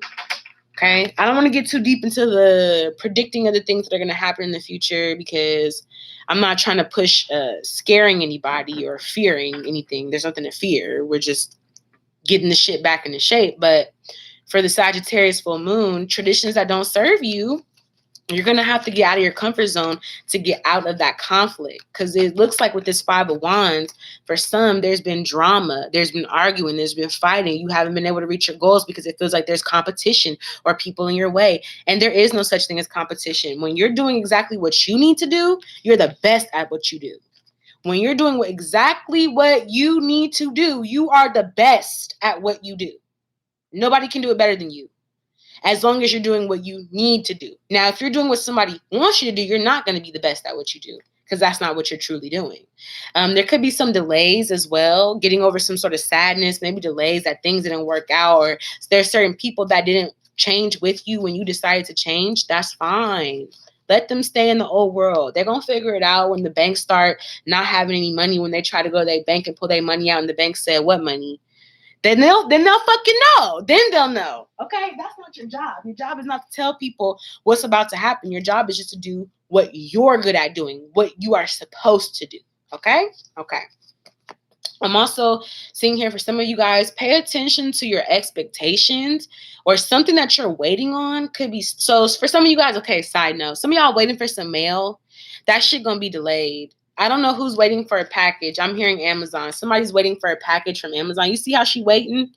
Okay? I don't want to get too deep into the predicting of the things that are going to happen in the future, because I'm not trying to push scaring anybody or fearing anything. There's nothing to fear. We're just getting the shit back into shape. But for the Sagittarius full moon, traditions that don't serve you, you're going to have to get out of your comfort zone to get out of that conflict. Because it looks like with this 5 of Wands, for some, there's been drama, there's been arguing, there's been fighting. You haven't been able to reach your goals because it feels like there's competition or people in your way. And there is no such thing as competition. When you're doing exactly what you need to do, you're the best at what you do. When you're doing exactly what you need to do, you are the best at what you do. Nobody can do it better than you, as long as you're doing what you need to do. Now, if you're doing what somebody wants you to do, you're not going to be the best at what you do, because that's not what you're truly doing. There could be some delays as well, getting over some sort of sadness, maybe delays that things didn't work out, or there's certain people that didn't change with you when you decided to change. That's fine. Let them stay in the old world. They're going to figure it out when the banks start not having any money, when they try to go to their bank and pull their money out and the bank said, what money? Then they'll fucking know. Then they'll know. Okay, that's not your job. Your job is not to tell people what's about to happen. Your job is just to do what you're good at doing, what you are supposed to do. Okay? Okay. I'm also seeing here for some of you guys, pay attention to your expectations or something that you're waiting on. Could be, so for some of you guys, okay, side note, some of y'all waiting for some mail. That shit gonna be delayed. I don't know who's waiting for a package. I'm hearing Amazon. Somebody's waiting for a package from Amazon. You see how she waiting?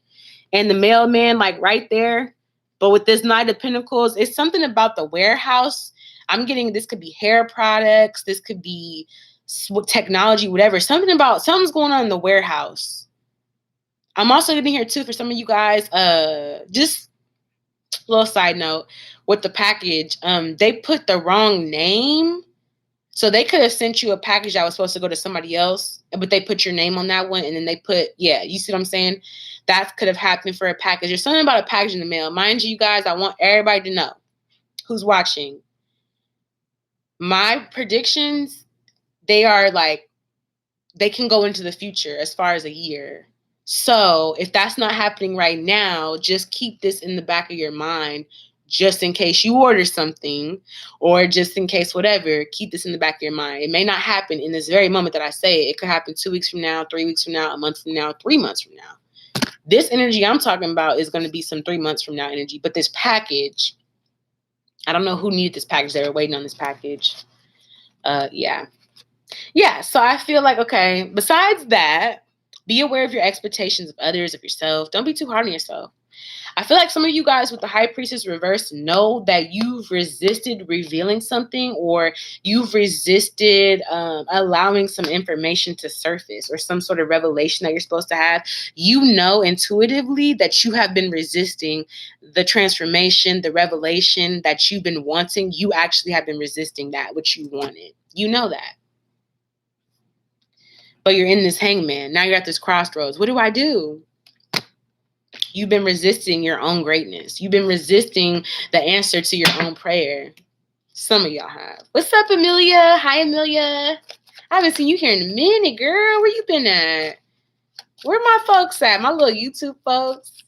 And the mailman, like right there. But with this Knight of Pentacles, it's something about the warehouse. I'm getting, this could be hair products. This could be technology, whatever. Something's going on in the warehouse. I'm also getting here too for some of you guys. Just a little side note with the package. They put the wrong name. So they could have sent you a package that was supposed to go to somebody else, but they put your name on that one, and then they put, yeah, you see what I'm saying? That could have happened for a package. There's something about a package in the mail. Mind you guys, I want everybody to know who's watching. My predictions, they are like, they can go into the future as far as a year. So if that's not happening right now, just keep this in the back of your mind, just in case you order something, or just in case whatever. Keep this in the back of your mind. It may not happen in this very moment that I say it. It could happen 2 weeks from now, 3 weeks from now, a month from now, 3 months from now. This energy I'm talking about is going to be some 3 months from now energy. But this package, I don't know who needed this package. They were waiting on this package. Yeah, so I feel like, okay, besides that, be aware of your expectations of others, of yourself. Don't be too hard on yourself. I feel like some of you guys with the High Priestess reverse know that you've resisted revealing something, or you've resisted allowing some information to surface, or some sort of revelation that you're supposed to have. You know intuitively that you have been resisting the transformation, the revelation that you've been wanting. You actually have been resisting that, which you wanted. You know that. But you're in this hangman. Now you're at this crossroads. What do I do? You've been resisting your own greatness. You've been resisting the answer to your own prayer. Some of y'all have. What's up, Amelia? Hi, Amelia. I haven't seen you here in a minute, girl. Where you been at? Where my folks at? My little YouTube folks.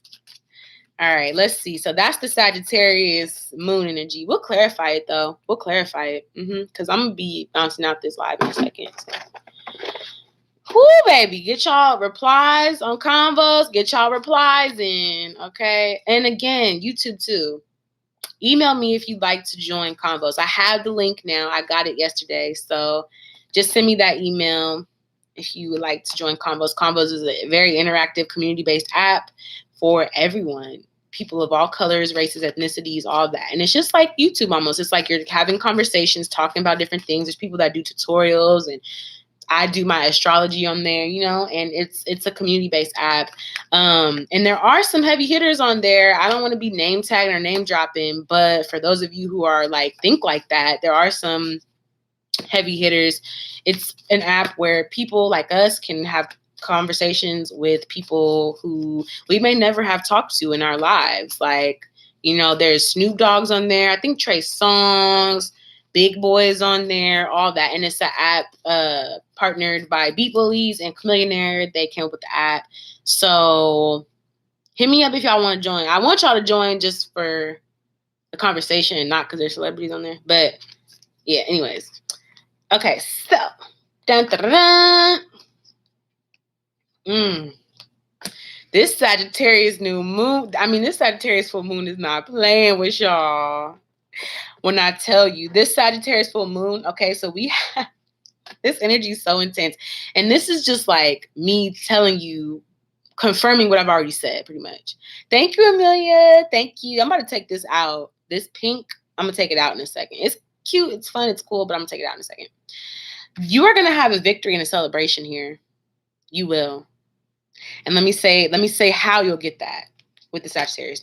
All right, let's see. So that's the Sagittarius moon energy. We'll clarify it, though. We'll clarify it. Because I'm going to be bouncing out this live in a second. So. Whoo, baby, get y'all replies on convos. Get y'all replies in, okay? And again, YouTube too. Email me if you'd like to join convos. I have the link now. I got it yesterday. So just send me that email if you would like to join convos. Convos is a very interactive, community-based app for everyone. people of all colors, races, ethnicities, all that. And it's just like YouTube almost. It's like you're having conversations, talking about different things. There's people that do tutorials, and I do my astrology on there, you know, and it's a community-based app. And there are some heavy hitters on there. I don't want to be name tagging or name dropping, but for those of you who are like, think like that, there are some heavy hitters. It's an app where people like us can have conversations with people who we may never have talked to in our lives. Like, you know, there's Snoop Dogg's on there. I think Trey Songz, Big Boy's on there, all that. And it's an app partnered by Beat Bullies and Chameleonaire. They came up with the app. So hit me up if y'all want to join. I want y'all to join just for the conversation and not because there's celebrities on there. But yeah, anyways. Okay, so dun, dun, dun, dun. This Sagittarius new moon, this Sagittarius full moon is not playing with y'all. When I tell you, this Sagittarius full moon, okay, so we have, this energy is so intense. And this is just like me telling you, confirming what I've already said, pretty much. Thank you, Amelia. Thank you. I'm about to take this out. This pink, I'm going to take it out in a second. It's cute, it's fun, it's cool, but I'm going to take it out in a second. You are going to have a victory and a celebration here. You will. And let me say how you'll get that with the Sagittarius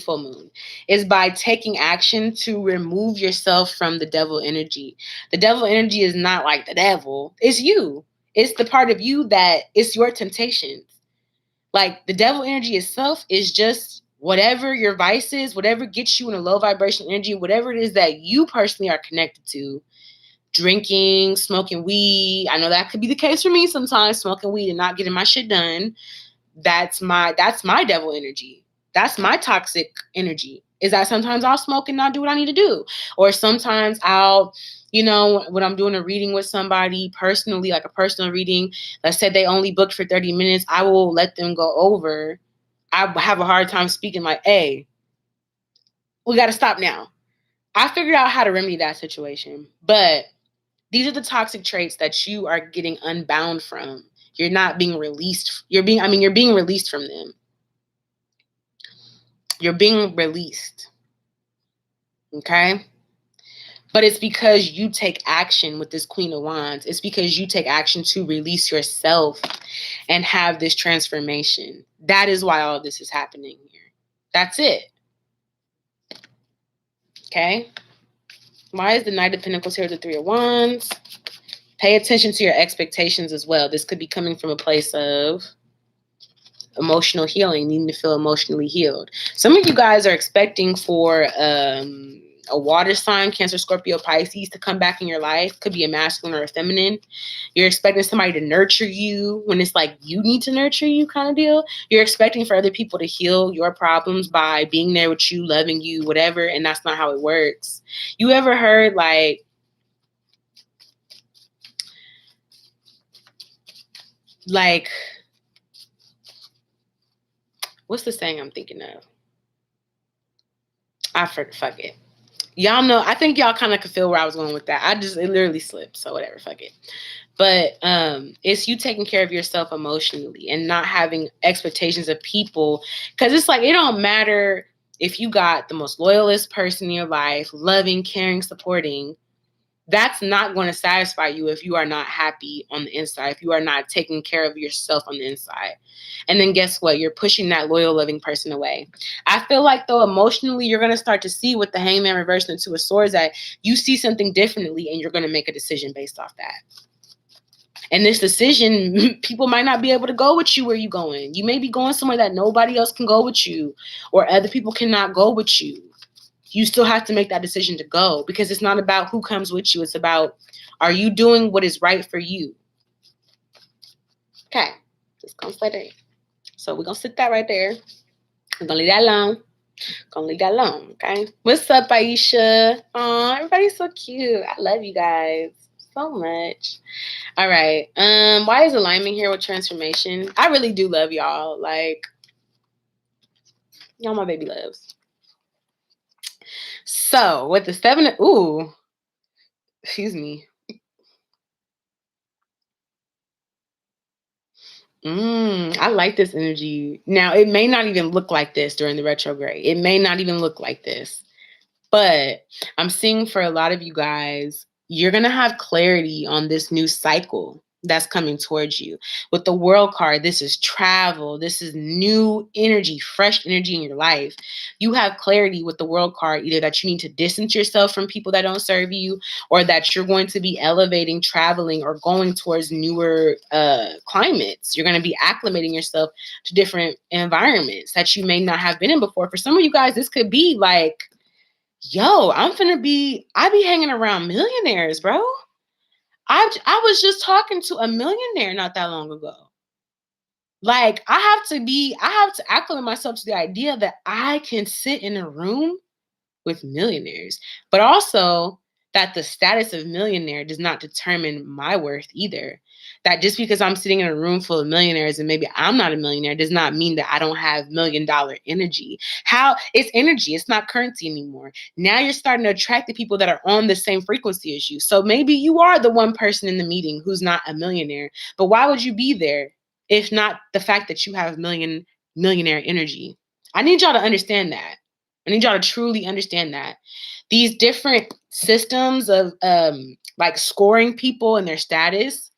full moon, is by taking action to remove yourself from the devil energy. The devil energy is not like the devil. It's you. It's the part of you that it's your temptations. Like the devil energy itself is just whatever your vice is, whatever gets you in a low vibration energy, whatever it is that you personally are connected to. Drinking, smoking weed. I know that could be the case for me sometimes, smoking weed and not getting my shit done. That's my devil energy. That's my toxic energy. Is that sometimes I'll smoke and not do what I need to do. Or sometimes I'll, when I'm doing a reading with somebody personally, like a personal reading, let's say they only booked for 30 minutes, I will let them go over. I have a hard time speaking like, hey, we got to stop now. I figured out how to remedy that situation. But these are the toxic traits that you are getting unbound from. You're not being released. You're being released from them. You're being released. Okay? But it's because you take action with this Queen of Wands. It's because you take action to release yourself and have this transformation. That is why all of this is happening here. That's it. Okay? Why is the Knight of Pentacles here with the Three of Wands? Pay attention to your expectations as well. This could be coming from a place of emotional healing, needing to feel emotionally healed. Some of you guys are expecting for a water sign, Cancer, Scorpio, Pisces, to come back in your life. Could be a masculine or a feminine. You're expecting somebody to nurture you when it's like you need to nurture you kind of deal. You're expecting for other people to heal your problems by being there with you, loving you, whatever, and that's not how it works. You ever heard like, what's the saying I'm thinking of? Fuck it. Y'all know, I think y'all kind of could feel where I was going with that. It literally slipped, so whatever, fuck it. But it's you taking care of yourself emotionally and not having expectations of people. Because it's like, it don't matter if you got the most loyalist person in your life, loving, caring, supporting. That's not going to satisfy you if you are not happy on the inside, if you are not taking care of yourself on the inside. And then guess what? You're pushing that loyal, loving person away. I feel like, though, emotionally, you're going to start to see with the Hangman reversed into a Swords that you see something differently and you're going to make a decision based off that. And this decision, people might not be able to go with you where you're going. You may be going somewhere that nobody else can go with you, or other people cannot go with you. You still have to make that decision to go, because it's not about who comes with you. It's about, are you doing what is right for you? Okay. Just gonna stay there. So we're gonna sit that right there. We're gonna leave that alone. Okay. What's up, Aisha? Oh, everybody's so cute. I love you guys so much. All right. Why is alignment here with transformation? I really do love y'all. Like, y'all my baby loves. So with the excuse me. I like this energy. Now, it may not even look like this during the retrograde. It may not even look like this. But I'm seeing for a lot of you guys, you're going to have clarity on this new cycle that's coming towards you. With the World card, this is travel. This is new energy, fresh energy in your life. You have clarity with the World card, either that you need to distance yourself from people that don't serve you, or that you're going to be elevating, traveling, or going towards newer climates. You're going to be acclimating yourself to different environments that you may not have been in before. For some of you guys, this could be like, yo, I be hanging around millionaires, bro. I was just talking to a millionaire not that long ago. Like, I have to acclimate myself to the idea that I can sit in a room with millionaires, but also that the status of millionaire does not determine my worth either. That just because I'm sitting in a room full of millionaires and maybe I'm not a millionaire does not mean that I don't have $1 million energy. It's energy, it's not currency anymore. Now you're starting to attract the people that are on the same frequency as you. So maybe you are the one person in the meeting who's not a millionaire, but why would you be there if not the fact that you have millionaire energy? I need y'all to understand that. I need y'all to truly understand that. These different systems of like scoring people and their status,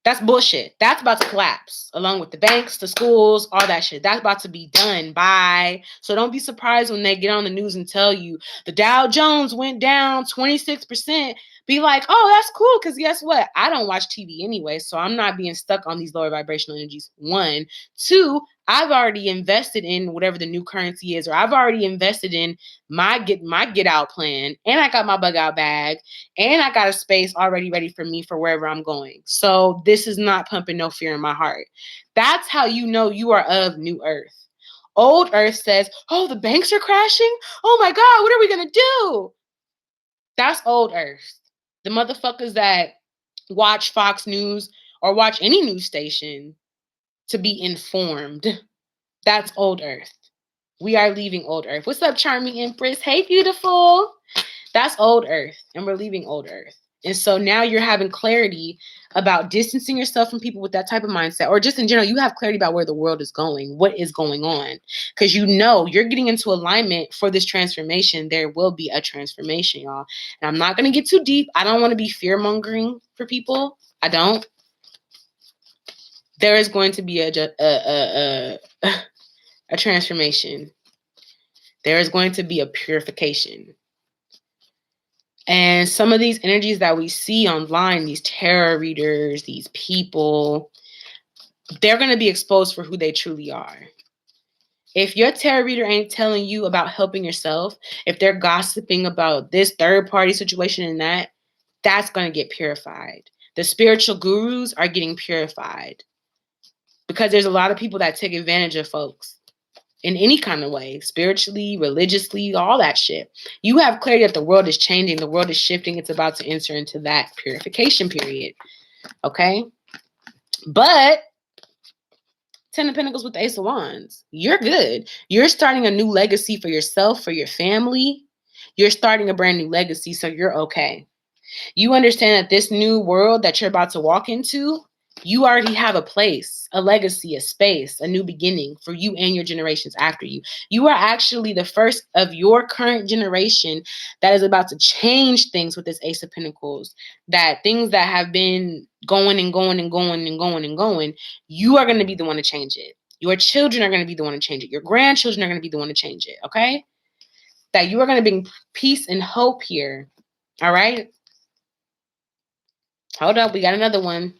that's bullshit. That's about to collapse along with the banks, the schools, all that shit. That's about to be done. Bye. So don't be surprised when they get on the news and tell you the Dow Jones went down 26%. Be like, oh, that's cool. Because guess what? I don't watch TV anyway. So I'm not being stuck on these lower vibrational energies. 1. 2, I've already invested in whatever the new currency is, or I've already invested in my get out plan, and I got my bug out bag, and I got a space already ready for me for wherever I'm going. So this is not pumping no fear in my heart. That's how you know you are of New Earth. Old Earth says, oh, the banks are crashing. Oh my God, what are we gonna do? That's Old Earth. The motherfuckers that watch Fox News or watch any news station to be informed. That's Old Earth. We are leaving Old Earth. What's up, charming Empress? Hey, beautiful. That's Old Earth, and we're leaving Old Earth. And so now you're having clarity about distancing yourself from people with that type of mindset, or just in general, you have clarity about where the world is going, what is going on, because you know you're getting into alignment for this transformation. There will be a transformation, y'all. And I'm not going to get too deep. I don't want to be fear-mongering for people. I don't. There is going to be a transformation. There is going to be a purification. And some of these energies that we see online, these tarot readers, these people, they're going to be exposed for who they truly are. If your tarot reader ain't telling you about helping yourself, if they're gossiping about this third-party situation and that, that's going to get purified. The spiritual gurus are getting purified because there's a lot of people that take advantage of folks in any kind of way, spiritually, religiously, all that shit. You have clarity that the world is changing, the world is shifting, it's about to enter into that purification period, okay? But 10 of Pentacles with the Ace of Wands, you're good. You're starting a new legacy for yourself, for your family. You're starting a brand new legacy, so you're okay. You understand that this new world that you're about to walk into, you already have a place, a legacy, a space, a new beginning for you and your generations after you. You are actually the first of your current generation that is about to change things with this Ace of Pentacles. That things that have been going and going and going and going and going, you are going to be the one to change it. Your children are going to be the one to change it. Your grandchildren are going to be the one to change it, okay? That you are going to bring peace and hope here, all right? Hold up, we got another one.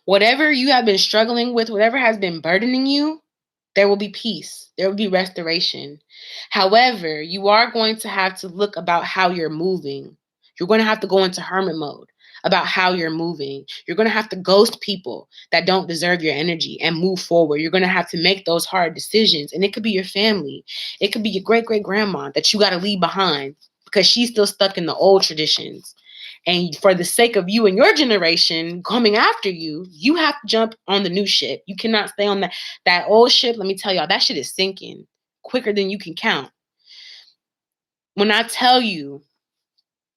Whatever you have been struggling with, whatever has been burdening you, there will be peace. There will be restoration. However, you are going to have to look about how you're moving. You're going to have to go into hermit mode about how you're moving. You're going to have to ghost people that don't deserve your energy and move forward. You're going to have to make those hard decisions. And it could be your family. It could be your great-great-grandma that you got to leave behind because she's still stuck in the old traditions. And for the sake of you and your generation coming after you, you have to jump on the new ship. You cannot stay on that old ship. Let me tell y'all, that shit is sinking quicker than you can count. When I tell you,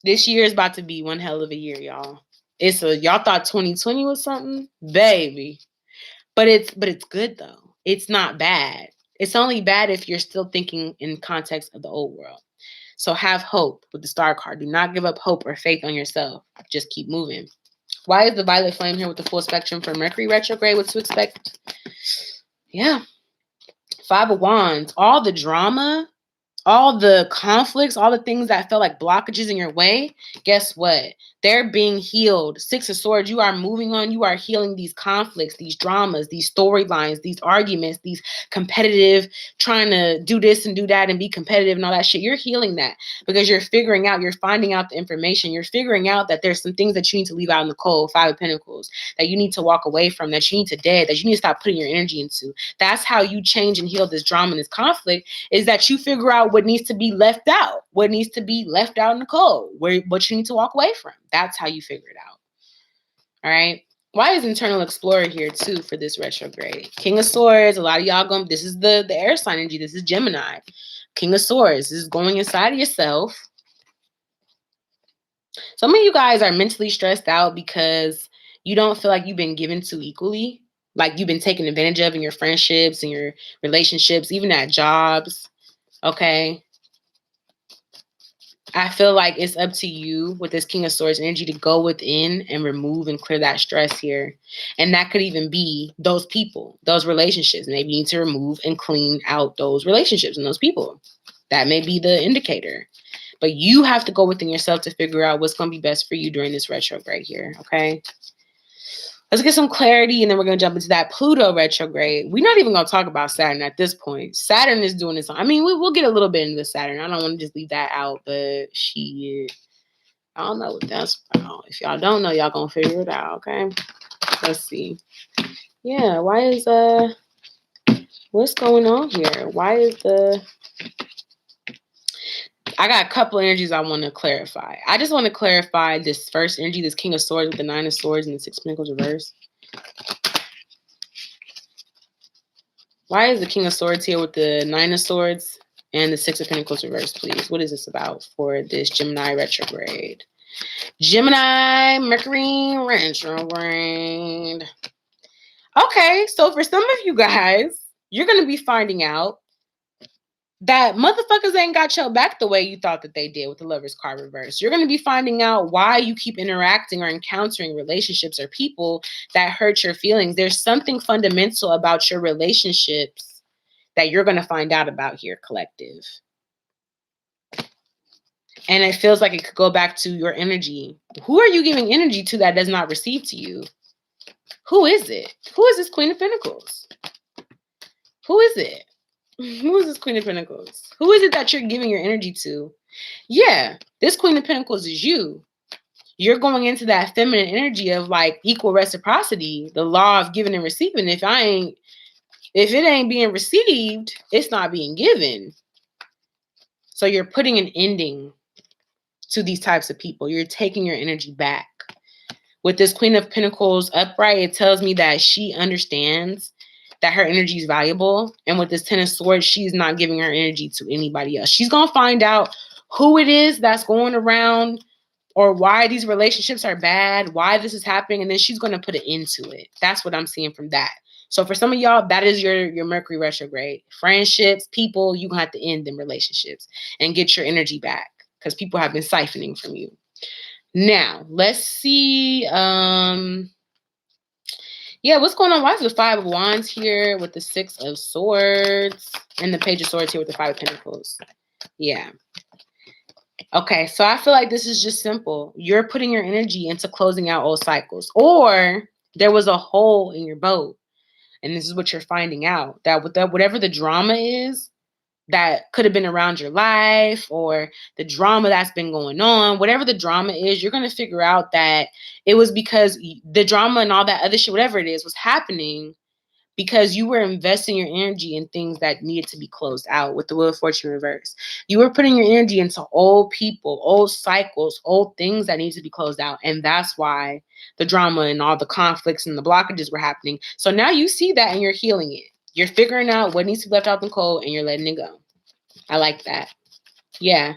this year is about to be one hell of a year, y'all. Y'all thought 2020 was something, baby. But it's good though. It's not bad. It's only bad if you're still thinking in context of the old world. So have hope with the star card. Do not give up hope or faith on yourself. Just keep moving. Why is the violet flame here with the full spectrum for Mercury retrograde? What to expect? Yeah. 5 of Wands. All the drama, all the conflicts, all the things that felt like blockages in your way, guess what? They're being healed. 6 of Swords, you are moving on. You are healing these conflicts, these dramas, these storylines, these arguments, these competitive, trying to do this and do that and be competitive and all that shit. You're healing that because you're figuring out, you're finding out the information. You're figuring out that there's some things that you need to leave out in the cold, 5 of Pentacles, that you need to walk away from, that you need to dead, that you need to stop putting your energy into. That's how you change and heal this drama and this conflict, is that you figure out what needs to be left out, what needs to be left out in the cold, what you need to walk away from. That's how you figure it out. All right. Why is Internal Explorer here too for this retrograde? King of Swords. A lot of y'all going, this is the air sign energy. This is Gemini. King of Swords. This is going inside of yourself. Some of you guys are mentally stressed out because you don't feel like you've been given to equally. Like you've been taken advantage of in your friendships and your relationships, even at jobs. Okay. I feel like it's up to you with this King of Swords energy to go within and remove and clear that stress here. And that could even be those people, those relationships. Maybe you need to remove and clean out those relationships and those people. That may be the indicator. But you have to go within yourself to figure out what's going to be best for you during this retrograde here, okay? Let's get some clarity, and then we're going to jump into that Pluto retrograde. We're not even going to talk about Saturn at this point. Saturn is doing this. I mean, we'll get a little bit into Saturn. I don't want to just leave that out, but I don't know what that's about. If y'all don't know, y'all going to figure it out, okay? Let's see. Yeah, why is, what's going on here? Why is I got a couple energies I want to clarify. I just want to clarify this first energy, this King of Swords with the 9 of Swords and the 6 of Pentacles reverse. Why is the King of Swords here with the 9 of Swords and the 6 of Pentacles reverse, please? What is this about for this Gemini retrograde? Gemini Mercury retrograde. Okay, so for some of you guys, you're going to be finding out that motherfuckers ain't got your back the way you thought that they did with the Lover's card reverse. You're going to be finding out why you keep interacting or encountering relationships or people that hurt your feelings. There's something fundamental about your relationships that you're going to find out about here, collective. And it feels like it could go back to your energy. Who are you giving energy to that does not receive to you? Who is it? Who is this Queen of Pentacles? Who is it? Who is this Queen of Pentacles? Who is it that you're giving your energy to? Yeah, this Queen of Pentacles is you. You're going into that feminine energy of like equal reciprocity, the law of giving and receiving. If it ain't being received, it's not being given. So you're putting an ending to these types of people. You're taking your energy back. With this Queen of Pentacles upright, it tells me that she understands that her energy is valuable. And with this 10 of Swords, she's not giving her energy to anybody else. She's going to find out who it is that's going around or why these relationships are bad, why this is happening, and then she's going to put an end to it. That's what I'm seeing from that. So for some of y'all, that is your Mercury retrograde. Friendships, people, you're going to have to end them relationships and get your energy back because people have been siphoning from you. Now, let's see. Yeah, what's going on? Why is the 5 of Wands here with the 6 of Swords and the Page of Swords here with the 5 of Pentacles? Yeah. Okay, so I feel like this is just simple. You're putting your energy into closing out old cycles. Or there was a hole in your boat. And this is what you're finding out. That whatever the drama is, that could have been around your life or the drama that's been going on, whatever the drama is, you're going to figure out that it was because the drama and all that other shit, whatever it is, was happening because you were investing your energy in things that needed to be closed out with the Wheel of Fortune reverse. You were putting your energy into old people, old cycles, old things that need to be closed out. And that's why the drama and all the conflicts and the blockages were happening. So now you see that and you're healing it. You're figuring out what needs to be left out in the cold and you're letting it go. I like that. Yeah.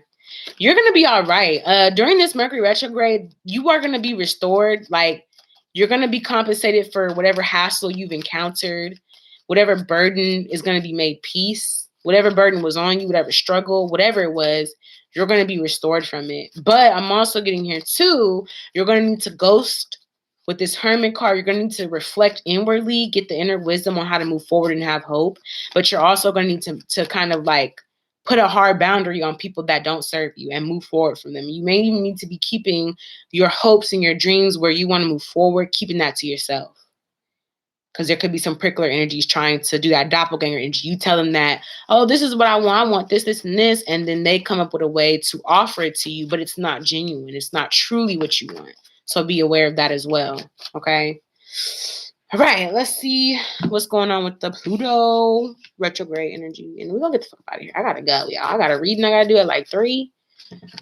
You're going to be all right. During this Mercury retrograde, you are going to be restored. Like, you're going to be compensated for whatever hassle you've encountered, whatever burden is going to be made peace, whatever burden was on you, whatever struggle, whatever it was, you're going to be restored from it. But I'm also getting here too, you're going to need to ghost with this Hermit card. You're going to need to reflect inwardly, get the inner wisdom on how to move forward and have hope. But you're also going to need to kind of like put a hard boundary on people that don't serve you and move forward from them. You may even need to be keeping your hopes and your dreams where you want to move forward, keeping that to yourself. Because there could be some prickler energies trying to do that doppelganger energy. You tell them that, oh, this is what I want this, this, and this. And then they come up with a way to offer it to you, but it's not genuine. It's not truly what you want. So be aware of that as well. Okay. All right. Let's see what's going on with the Pluto retrograde energy. And we're going to get the fuck out of here. I got to go, y'all. I got to read and I got to do it like 3.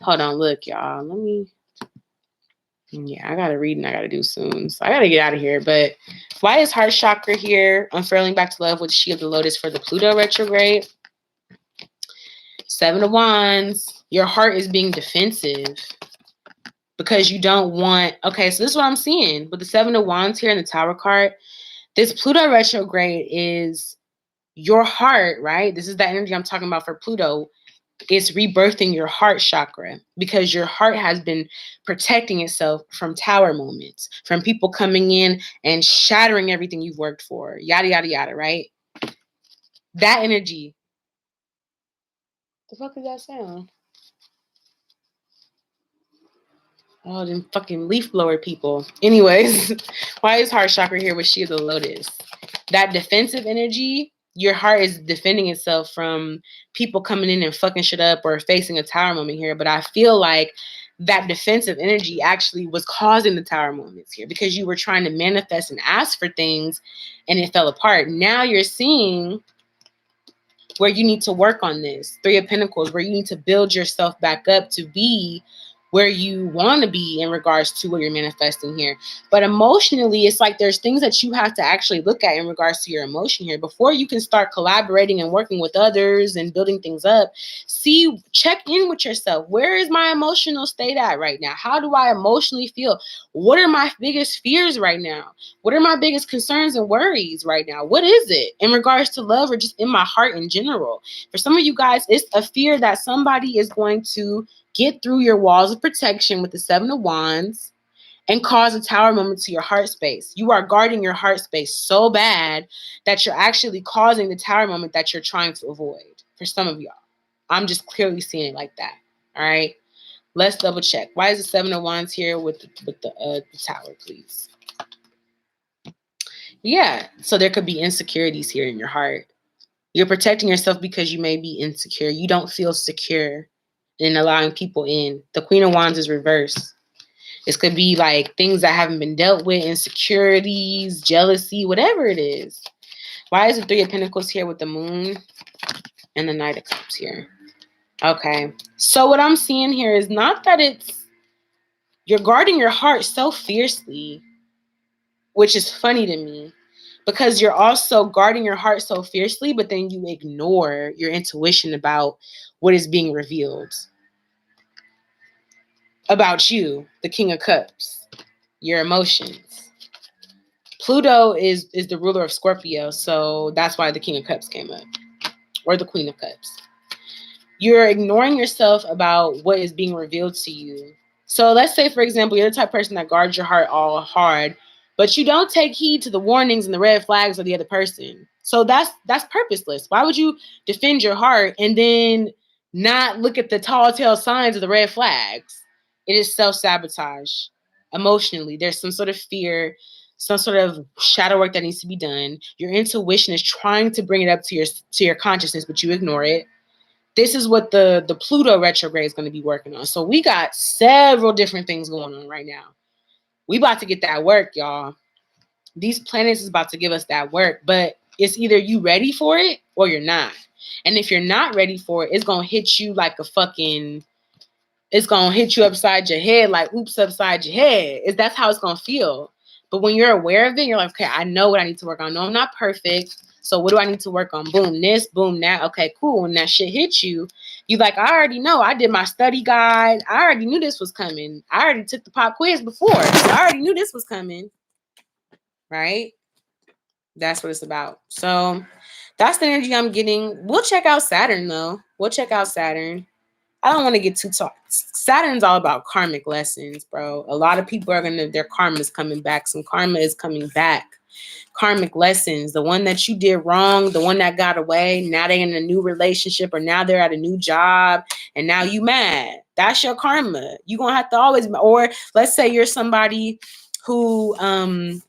Hold on. Look, y'all. I got to read and I got to do soon. So I got to get out of here. But why is heart chakra here? Unfurling back to love with She of the Lotus for the Pluto retrograde. 7 of Wands. Your heart is being defensive because you don't want... Okay, so this is what I'm seeing. With the 7 of Wands here in the Tower card, this Pluto retrograde is your heart, right? This is the energy I'm talking about for Pluto. It's rebirthing your heart chakra because your heart has been protecting itself from tower moments, from people coming in and shattering everything you've worked for, yada, yada, yada, right? That energy. The fuck is that sound? Oh, them fucking leaf blower people. Anyways, why is heart chakra here with She of the Lotus? That defensive energy, your heart is defending itself from people coming in and fucking shit up or facing a tower moment here. But I feel like that defensive energy actually was causing the tower moments here because you were trying to manifest and ask for things and it fell apart. Now you're seeing where you need to work on this. 3 of Pentacles, where you need to build yourself back up to be where you want to be in regards to what you're manifesting here. But emotionally, it's like there's things that you have to actually look at in regards to your emotion here. Before you can start collaborating and working with others and building things up, check in with yourself. Where is my emotional state at right now? How do I emotionally feel? What are my biggest fears right now? What are my biggest concerns and worries right now? What is it in regards to love or just in my heart in general? For some of you guys, it's a fear that somebody is going to get through your walls of protection with the 7 of Wands and cause a tower moment to your heart space. You are guarding your heart space so bad that you're actually causing the tower moment that you're trying to avoid. For some of y'all, I'm just clearly seeing it like that. All right, let's double check. Why is the 7 of Wands here with the tower, please? Yeah, so there could be insecurities here in your heart. You're protecting yourself because you may be insecure. You don't feel secure in allowing people in. The Queen of Wands is reversed. This could be like things that haven't been dealt with, insecurities, jealousy, whatever it is. Why is the 3 of Pentacles here with the Moon and the Knight of Cups here? Okay. So what I'm seeing here is not that you're guarding your heart so fiercely, which is funny to me, because you're also guarding your heart so fiercely, but then you ignore your intuition about what is being revealed about you, the King of Cups, your emotions. Pluto is the ruler of Scorpio, so that's why the King of Cups came up, or the Queen of Cups. You're ignoring yourself about what is being revealed to you. So let's say, for example, you're the type of person that guards your heart all hard, but you don't take heed to the warnings and the red flags of the other person. So that's purposeless. Why would you defend your heart and then not look at the tall tale signs of the red flags? It is self-sabotage. Emotionally, there's some sort of fear, some sort of shadow work that needs to be done. Your intuition is trying to bring it up to your consciousness, but you ignore it. This is what the Pluto retrograde is going to be working on. So we got several different things going on right now. We about to get that work, y'all. These planets is about to give us that work, but it's either you ready for it or you're not. And if you're not ready for it, it's going to hit you like it's going to hit you upside your head, like oops, upside your head. That's how it's going to feel. But when you're aware of it, you're like, okay, I know what I need to work on. No, I'm not perfect. So what do I need to work on? Boom, this, boom, that. Okay, cool. When that shit hits you, You like, I already know. I did my study guide. I already knew this was coming. I already took the pop quiz before. So I already knew this was coming. Right? That's what it's about. So that's the energy I'm getting. We'll check out Saturn, though. We'll check out Saturn. I don't want to get too talk. Saturn's all about karmic lessons, bro. A lot of people are their karma is coming back. Some karma is coming back. Karmic lessons, the one that you did wrong, the one that got away, now they're in a new relationship or now they're at a new job and now you mad. That's your karma. You're going to have to always, or let's say you're somebody who, let's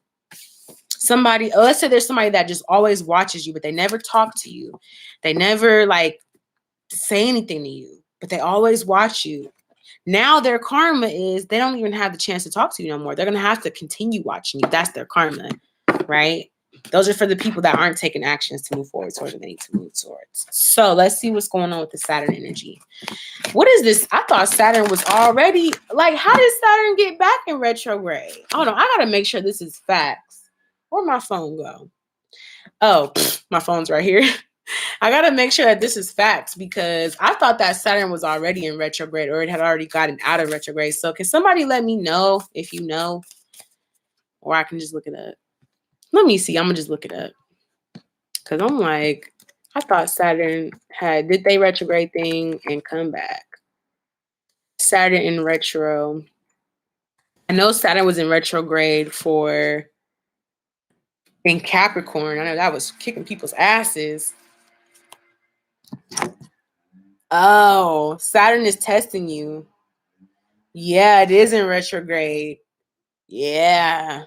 say there's somebody that just always watches you, but they never talk to you. They never like say anything to you, but they always watch you. Now their karma is they don't even have the chance to talk to you no more. They're going to have to continue watching you. That's their karma. Right? Those are for the people that aren't taking actions to move forward towards what they need to move towards. So let's see what's going on with the Saturn energy. What is this? I thought Saturn was already, like, how did Saturn get back in retrograde? Hold on, I got to make sure this is facts. Where'd my phone go? Oh, my phone's right here. I got to make sure that this is facts because I thought that Saturn was already in retrograde or it had already gotten out of retrograde. So can somebody let me know if you know? Or I can just look it up. Let me see. I'm going to just look it up. Because I'm like, I thought Saturn did they retrograde thing and come back. Saturn in retro. I know Saturn was in retrograde in Capricorn. I know that was kicking people's asses. Oh, Saturn is testing you. Yeah, it is in retrograde. Yeah.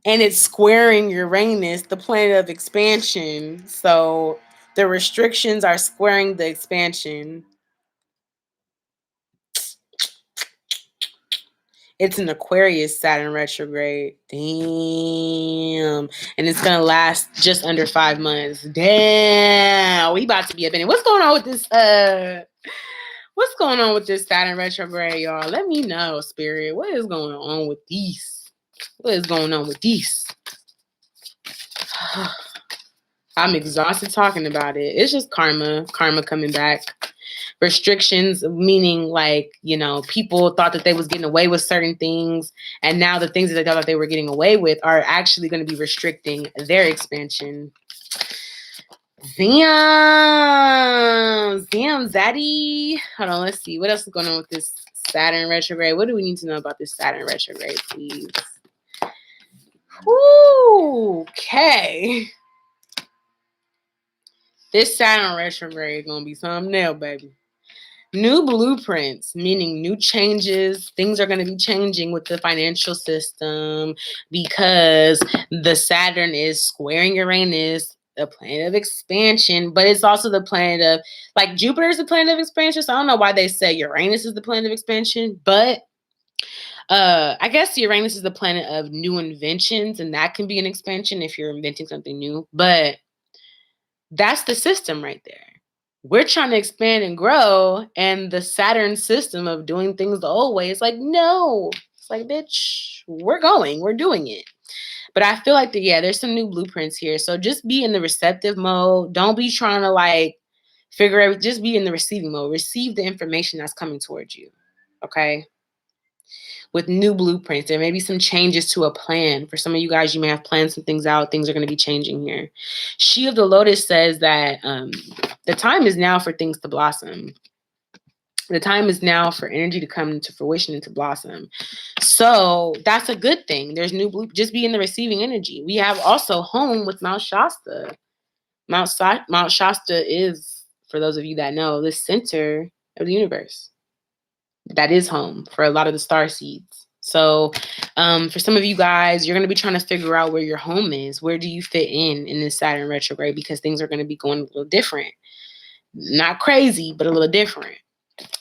And it's squaring Uranus, the planet of expansion. So the restrictions are squaring the expansion. It's an Aquarius Saturn retrograde. Damn. And it's going to last just under 5 months. Damn. We about to be up in it. What's going on with this? What's going on with this Saturn retrograde, y'all? Let me know, Spirit. What is going on with these? What is going on with these? I'm exhausted talking about it. It's just karma coming back. Restrictions, meaning like, you know, people thought that they was getting away with certain things. And now the things that they thought they were getting away with are actually going to be restricting their expansion. Damn, Zaddy. Hold on, let's see. What else is going on with this Saturn retrograde? What do we need to know about this Saturn retrograde, please? Woo, okay. This Saturn retrograde is going to be something else, baby. New blueprints, meaning new changes. Things are going to be changing with the financial system because the Saturn is squaring Uranus, the planet of expansion, but it's also the planet of, like, Jupiter is the planet of expansion. So I don't know why they say Uranus is the planet of expansion, but I guess Uranus is the planet of new inventions, and that can be an expansion if you're inventing something new. But that's the system right there. We're trying to expand and grow, and the Saturn system of doing things the old way is like, no. It's like, bitch, we're doing it. But I feel like there's some new blueprints here. So just be in the receptive mode. Don't be trying to like figure out, just be in the receiving mode. Receive the information that's coming towards you. Okay. With new blueprints, there may be some changes to a plan. For some of you guys, you may have planned some things out. Things are going to be changing here. She of the Lotus says that the time is now for things to blossom. The time is now for energy to come to fruition and to blossom. So that's a good thing. There's new just be in the receiving energy. We have also home with Mount Shasta. Mount Shasta is, for those of you that know, the center of the universe. That is home for a lot of the star seeds. So for some of you guys, you're going to be trying to figure out where your home is. Where do you fit in this Saturn retrograde? Because things are going to be going a little different. Not crazy, but a little different.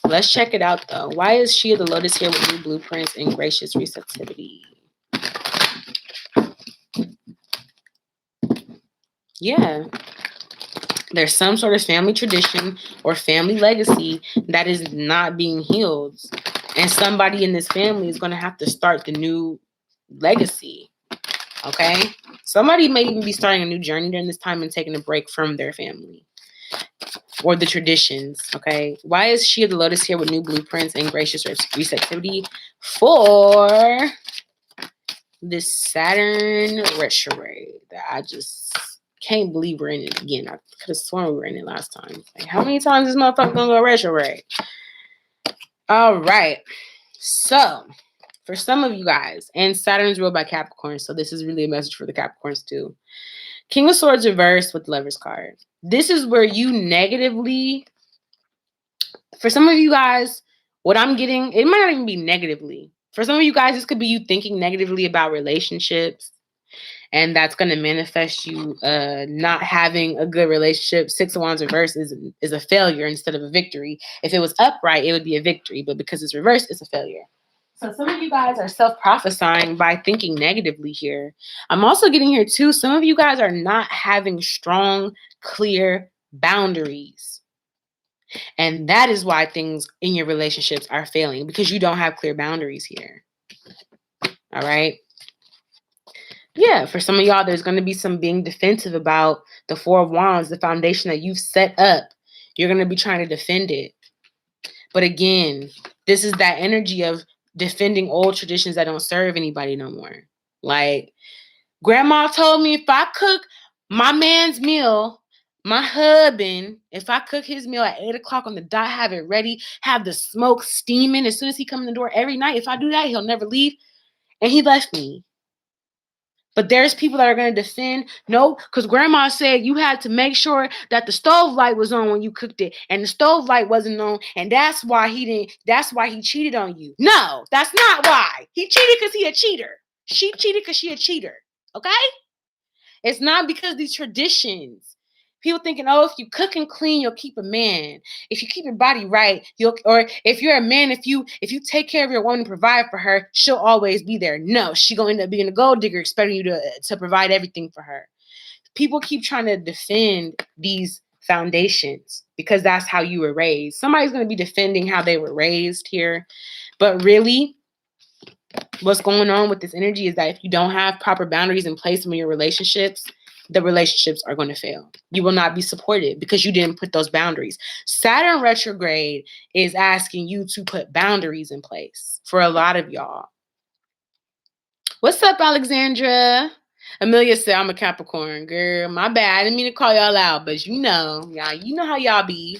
Let's check it out, though. Why is she of the Lotus here with new blueprints and gracious receptivity? Yeah. There's some sort of family tradition or family legacy that is not being healed. And somebody in this family is going to have to start the new legacy. Okay? Somebody may even be starting a new journey during this time and taking a break from their family. or the traditions, okay? Why is she of the lotus here with new blueprints and gracious receptivity for this Saturn retrograde that I just can't believe we're in it again. I could have sworn we were in it last time. Like, how many times is this motherfucker gonna go retrograde? All right. So, for some of you guys, and Saturn's ruled by Capricorn, so this is really a message for the Capricorns too. King of Swords reversed with the Lover's card. This is where you negatively, for some of you guys, what I'm getting, it might not even be negatively. For some of you guys, this could be you thinking negatively about relationships, and that's going to manifest you not having a good relationship. Six of Wands reverse is a failure instead of a victory. If it was upright, it would be a victory, but because it's reversed, it's a failure. So some of you guys are self-prophesying by thinking negatively here. I'm also getting here too, some of you guys are not having strong, clear boundaries. And that is why things in your relationships are failing, because you don't have clear boundaries here. All right. Yeah, for some of y'all, there's going to be some being defensive about the Four of Wands, the foundation that you've set up. You're going to be trying to defend it. But again, this is that energy of defending old traditions that don't serve anybody no more. Like, grandma told me if I cook my man's meal, my husband, if I cook his meal at 8 o'clock on the dot, have it ready, have the smoke steaming as soon as he comes in the door every night. If I do that, he'll never leave. And he left me. But there's people that are going to defend. No, because grandma said you had to make sure that the stove light was on when you cooked it. And the stove light wasn't on. And that's why he cheated on you. No, that's not why. He cheated because he a cheater. She cheated because she a cheater. Okay? It's not because these traditions. People thinking, oh, if you cook and clean, you'll keep a man. If you keep your body right, or if you're a man, if you take care of your woman and provide for her, she'll always be there. No, she gonna end up being a gold digger, expecting you to provide everything for her. People keep trying to defend these foundations because that's how you were raised. Somebody's gonna be defending how they were raised here, but really, what's going on with this energy is that if you don't have proper boundaries in place in your relationships, the relationships are going to fail. You will not be supported because you didn't put those boundaries. Saturn retrograde is asking you to put boundaries in place for a lot of y'all. What's up, Alexandra? Amelia said, I'm a Capricorn. Girl, my bad. I didn't mean to call y'all out, but you know how y'all be.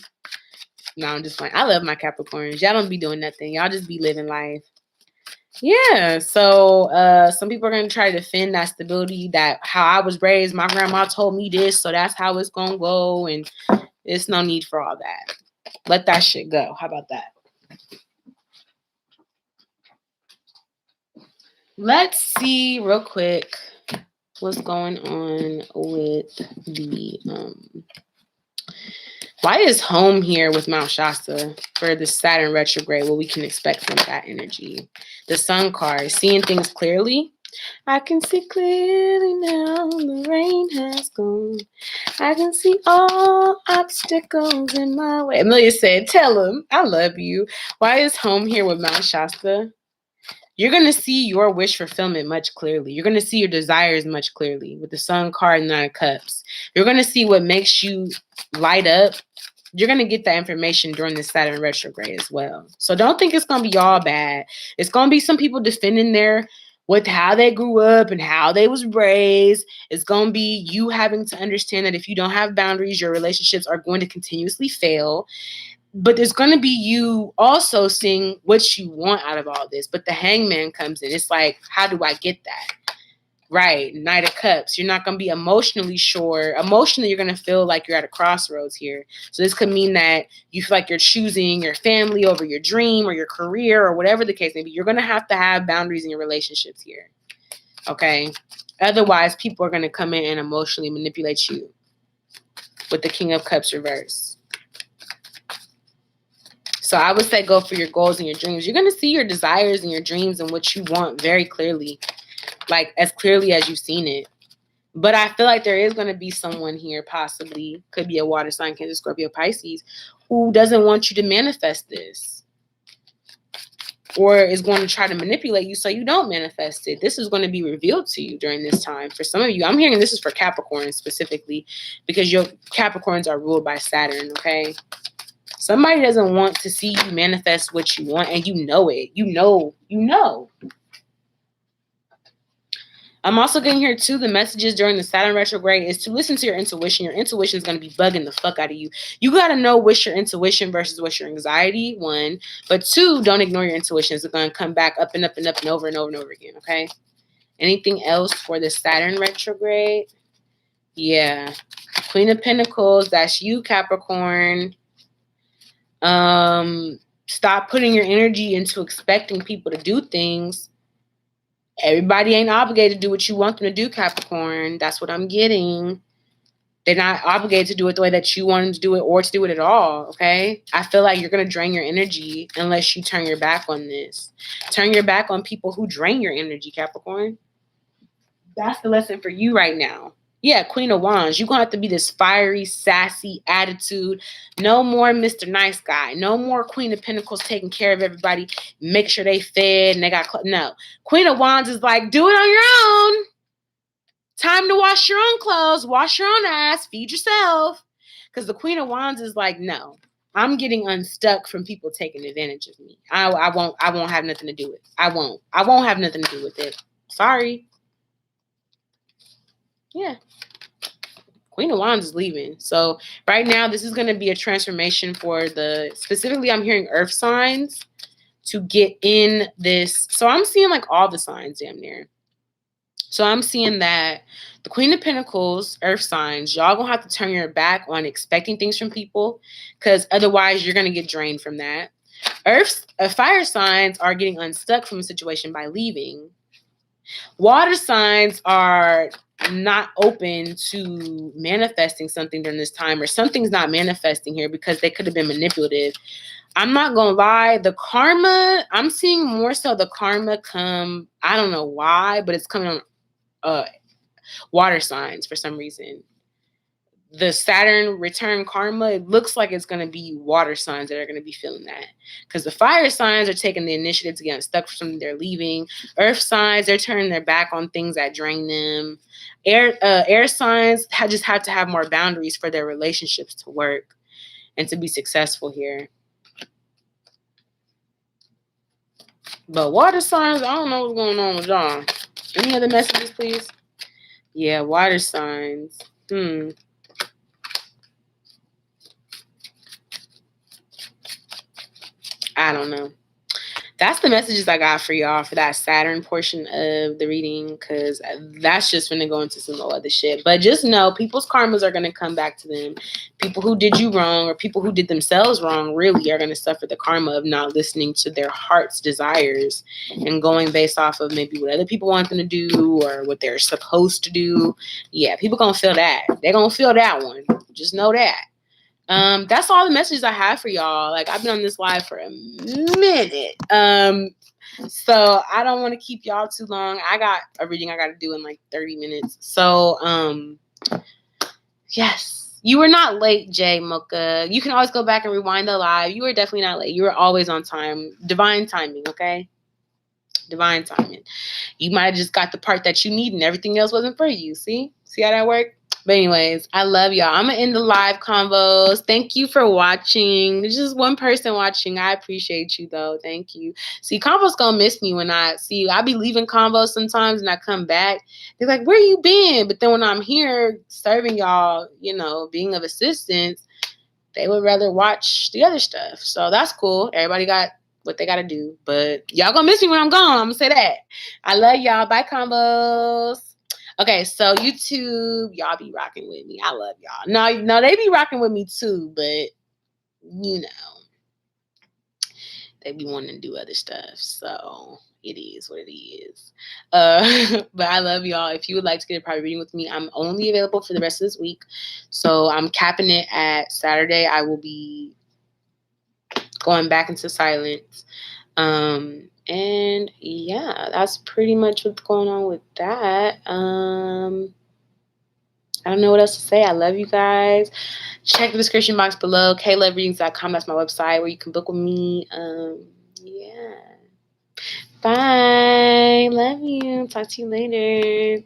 No, I'm just playing. I love my Capricorns. Y'all don't be doing nothing. Y'all just be living life. Yeah, so some people are going to try to defend that stability, that how I was raised. My grandma told me this, so that's how it's going to go, and there's no need for all that. Let that shit go. How about that? Let's see real quick what's going on with the why is home here with Mount Shasta for the Saturn retrograde? What we can expect from that energy. The Sun card, seeing things clearly. I can see clearly now, the rain has gone. I can see all obstacles in my way. Amelia said, tell him, I love you. Why is home here with Mount Shasta? You're going to see your wish fulfillment much clearly. You're going to see your desires much clearly with the Sun card and 9 of Cups. You're going to see what makes you light up. You're going to get that information during the Saturn retrograde as well. So don't think it's going to be all bad. It's going to be some people defending with how they grew up and how they was raised. It's going to be you having to understand that if you don't have boundaries, your relationships are going to continuously fail. But there's going to be you also seeing what you want out of all this. But the Hangman comes in. It's like, how do I get that? Right. Knight of Cups. You're not going to be emotionally sure. Emotionally, you're going to feel like you're at a crossroads here. So this could mean that you feel like you're choosing your family over your dream or your career or whatever the case may be. You're going to have boundaries in your relationships here. Okay. Otherwise, people are going to come in and emotionally manipulate you with the King of Cups reverse. So I would say go for your goals and your dreams. You're going to see your desires and your dreams and what you want very clearly, like as clearly as you've seen it. But I feel like there is going to be someone here, possibly, could be a water sign, Cancer, Scorpio, Pisces, who doesn't want you to manifest this. or is going to try to manipulate you so you don't manifest it. This is going to be revealed to you during this time. For some of you, I'm hearing this is for Capricorn specifically, because your Capricorns are ruled by Saturn, okay? Somebody doesn't want to see you manifest what you want, and you know it. You know. I'm also getting here too, the messages during the Saturn retrograde is to listen to your intuition. Your intuition is going to be bugging the fuck out of you. You got to know what's your intuition versus what's your anxiety, one. But two, don't ignore your intuition. It's going to come back up and up and up and over and over and over again, okay? Anything else for the Saturn retrograde? Yeah. Queen of Pentacles, that's you, Capricorn. Stop putting your energy into expecting people to do things. Everybody ain't obligated to do what you want them to do, Capricorn. That's what I'm getting. They're not obligated to do it the way that you want them to do it or to do it at all, okay? I feel like you're going to drain your energy unless you turn your back on this. Turn your back on people who drain your energy, Capricorn. That's the lesson for you right now. Yeah, Queen of Wands. You're going to have to be this fiery, sassy attitude. No more Mr. Nice Guy. No more Queen of Pentacles taking care of everybody. Make sure they fed and they got... No. Queen of Wands is like, do it on your own. Time to wash your own clothes. Wash your own ass. Feed yourself. Because the Queen of Wands is like, no. I'm getting unstuck from people taking advantage of me. I won't have nothing to do with it. I won't have nothing to do with it. Sorry. Yeah. Queen of Wands is leaving. So right now, this is going to be a transformation for specifically I'm hearing earth signs to get in this. So I'm seeing like all the signs damn near. So I'm seeing that the Queen of Pentacles, earth signs, y'all going to have to turn your back on expecting things from people, because otherwise you're going to get drained from that. Fire signs are getting unstuck from a situation by leaving. Water signs are not open to manifesting something during this time, or something's not manifesting here because they could have been manipulative. I'm not gonna lie, the karma, I'm seeing more so the karma come, I don't know why, but it's coming on water signs for some reason. The Saturn return karma, it looks like it's going to be water signs that are going to be feeling that. Because the fire signs are taking the initiative to get unstuck from something they're leaving. Earth signs, they're turning their back on things that drain them. Air signs just have to have more boundaries for their relationships to work and to be successful here. But water signs, I don't know what's going on with y'all. Any other messages, please? Yeah, water signs. I don't know. That's the messages I got for y'all for that Saturn portion of the reading, because that's just going to go into some other shit. But just know, people's karmas are going to come back to them. People who did you wrong, or people who did themselves wrong, really are going to suffer the karma of not listening to their heart's desires and going based off of maybe what other people want them to do or what they're supposed to do. Yeah, people going to feel that. They're going to feel that one. Just know that. That's all the messages I have for y'all. Like, I've been on this live for a minute. So I don't want to keep y'all too long. I got a reading I got to do in like 30 minutes. So, yes, you were not late, Jay Mocha. You can always go back and rewind the live. You were definitely not late. You were always on time. Divine timing, okay? Divine timing. You might have just got the part that you need and everything else wasn't for you. See how that worked? But anyways, I love y'all. I'm going to end the live convos. Thank you for watching. There's just one person watching. I appreciate you, though. Thank you. See, convos going to miss me when I see you. I be leaving convos sometimes and I come back. They're like, where you been? But then when I'm here serving y'all, being of assistance, they would rather watch the other stuff. So that's cool. Everybody got what they got to do. But y'all going to miss me when I'm gone. I'm going to say that. I love y'all. Bye, combos. Okay, so YouTube, y'all be rocking with me. I love y'all. No, they be rocking with me too, but they be wanting to do other stuff. So it is what it is. But I love y'all. If you would like to get a private reading with me, I'm only available for the rest of this week. So I'm capping it at Saturday. I will be going back into silence. And yeah, that's pretty much what's going on with that. I don't know what else to say. I love you guys. Check the description box below. KLoveReadings.com. That's my website where you can book with me. Yeah. Bye. Love you. Talk to you later.